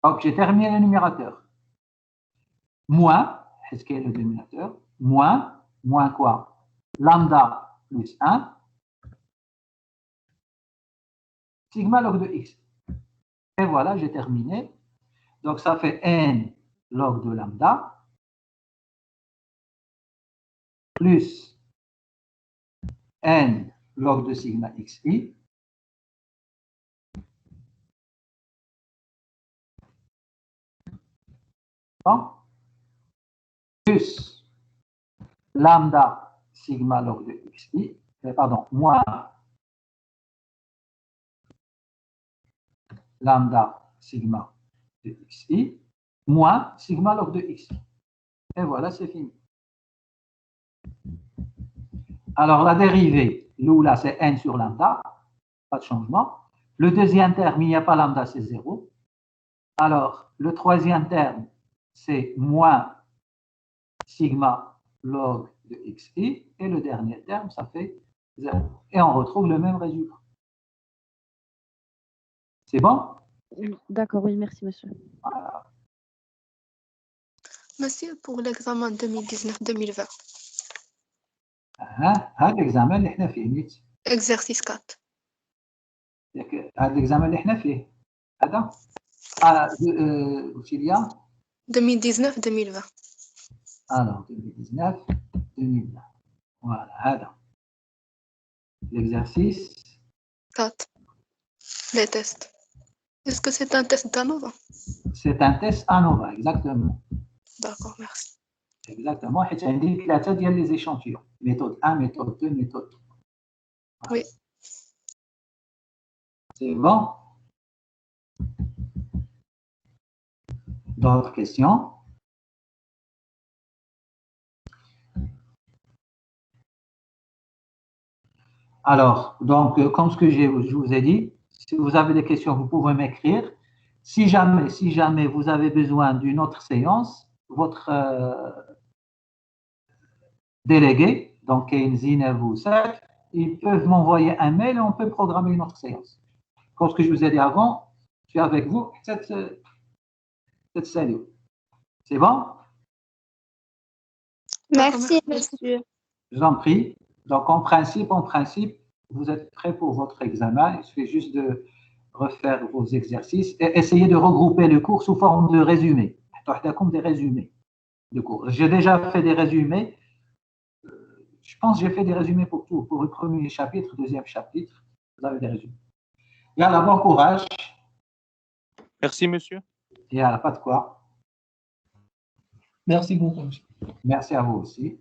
Donc, j'ai terminé le numérateur. Moins, est-ce qu'il y a le dénominateur? Moins quoi? Lambda plus 1, sigma log de x. Et voilà, j'ai terminé. Donc, ça fait n log de lambda plus n log de sigma xi plus lambda sigma log de xi, pardon, moins lambda sigma de xi moins sigma log de xi. Et voilà, c'est fini. Alors, la dérivée, là, c'est n sur lambda, pas de changement. Le deuxième terme, il n'y a pas lambda, c'est 0. Alors, le troisième terme, c'est moins sigma log de xi. Et le dernier terme, ça fait 0. Et on retrouve le même résultat. C'est bon? D'accord, oui, merci, monsieur. Voilà. Monsieur, pour l'examen 2019-2020. هذا l'examen اللي احنا فيه نيت. Exercice 4. هذا l'examen اللي احنا فيه. هذا قلتي لي 2019-2020. Alors, 2019-2020. Voilà, هذا. L'exercice 4. Les tests. Est-ce que c'est un test d'ANOVA? C'est un test ANOVA, exactement. D'accord, merci. Exactement. حيت عندي 3 ديال لي زيشانتيون. Méthode 1, méthode 2, méthode 3. Oui. C'est bon? D'autres questions? Alors, donc, comme ce que je vous ai dit, si vous avez des questions, vous pouvez m'écrire. Si jamais vous avez besoin d'une autre séance, votre délégué, donc Keynesine vous savez, ils peuvent m'envoyer un mail et on peut programmer une autre séance. Comme ce que je vous ai dit avant, je suis avec vous cette séance. C'est bon? Merci, monsieur. Je vous en prie. Donc, en principe, vous êtes prêts pour votre examen. Il suffit juste de refaire vos exercices et essayer de regrouper le cours sous forme de résumé. Comme des résumés de cours. J'ai déjà fait des résumés. Je pense que j'ai fait des résumés pour tout. Pour le premier chapitre, deuxième chapitre, vous avez des résumés. Yalla, bon courage. Merci, monsieur. Yalla, pas de quoi. Merci beaucoup. Merci à vous aussi.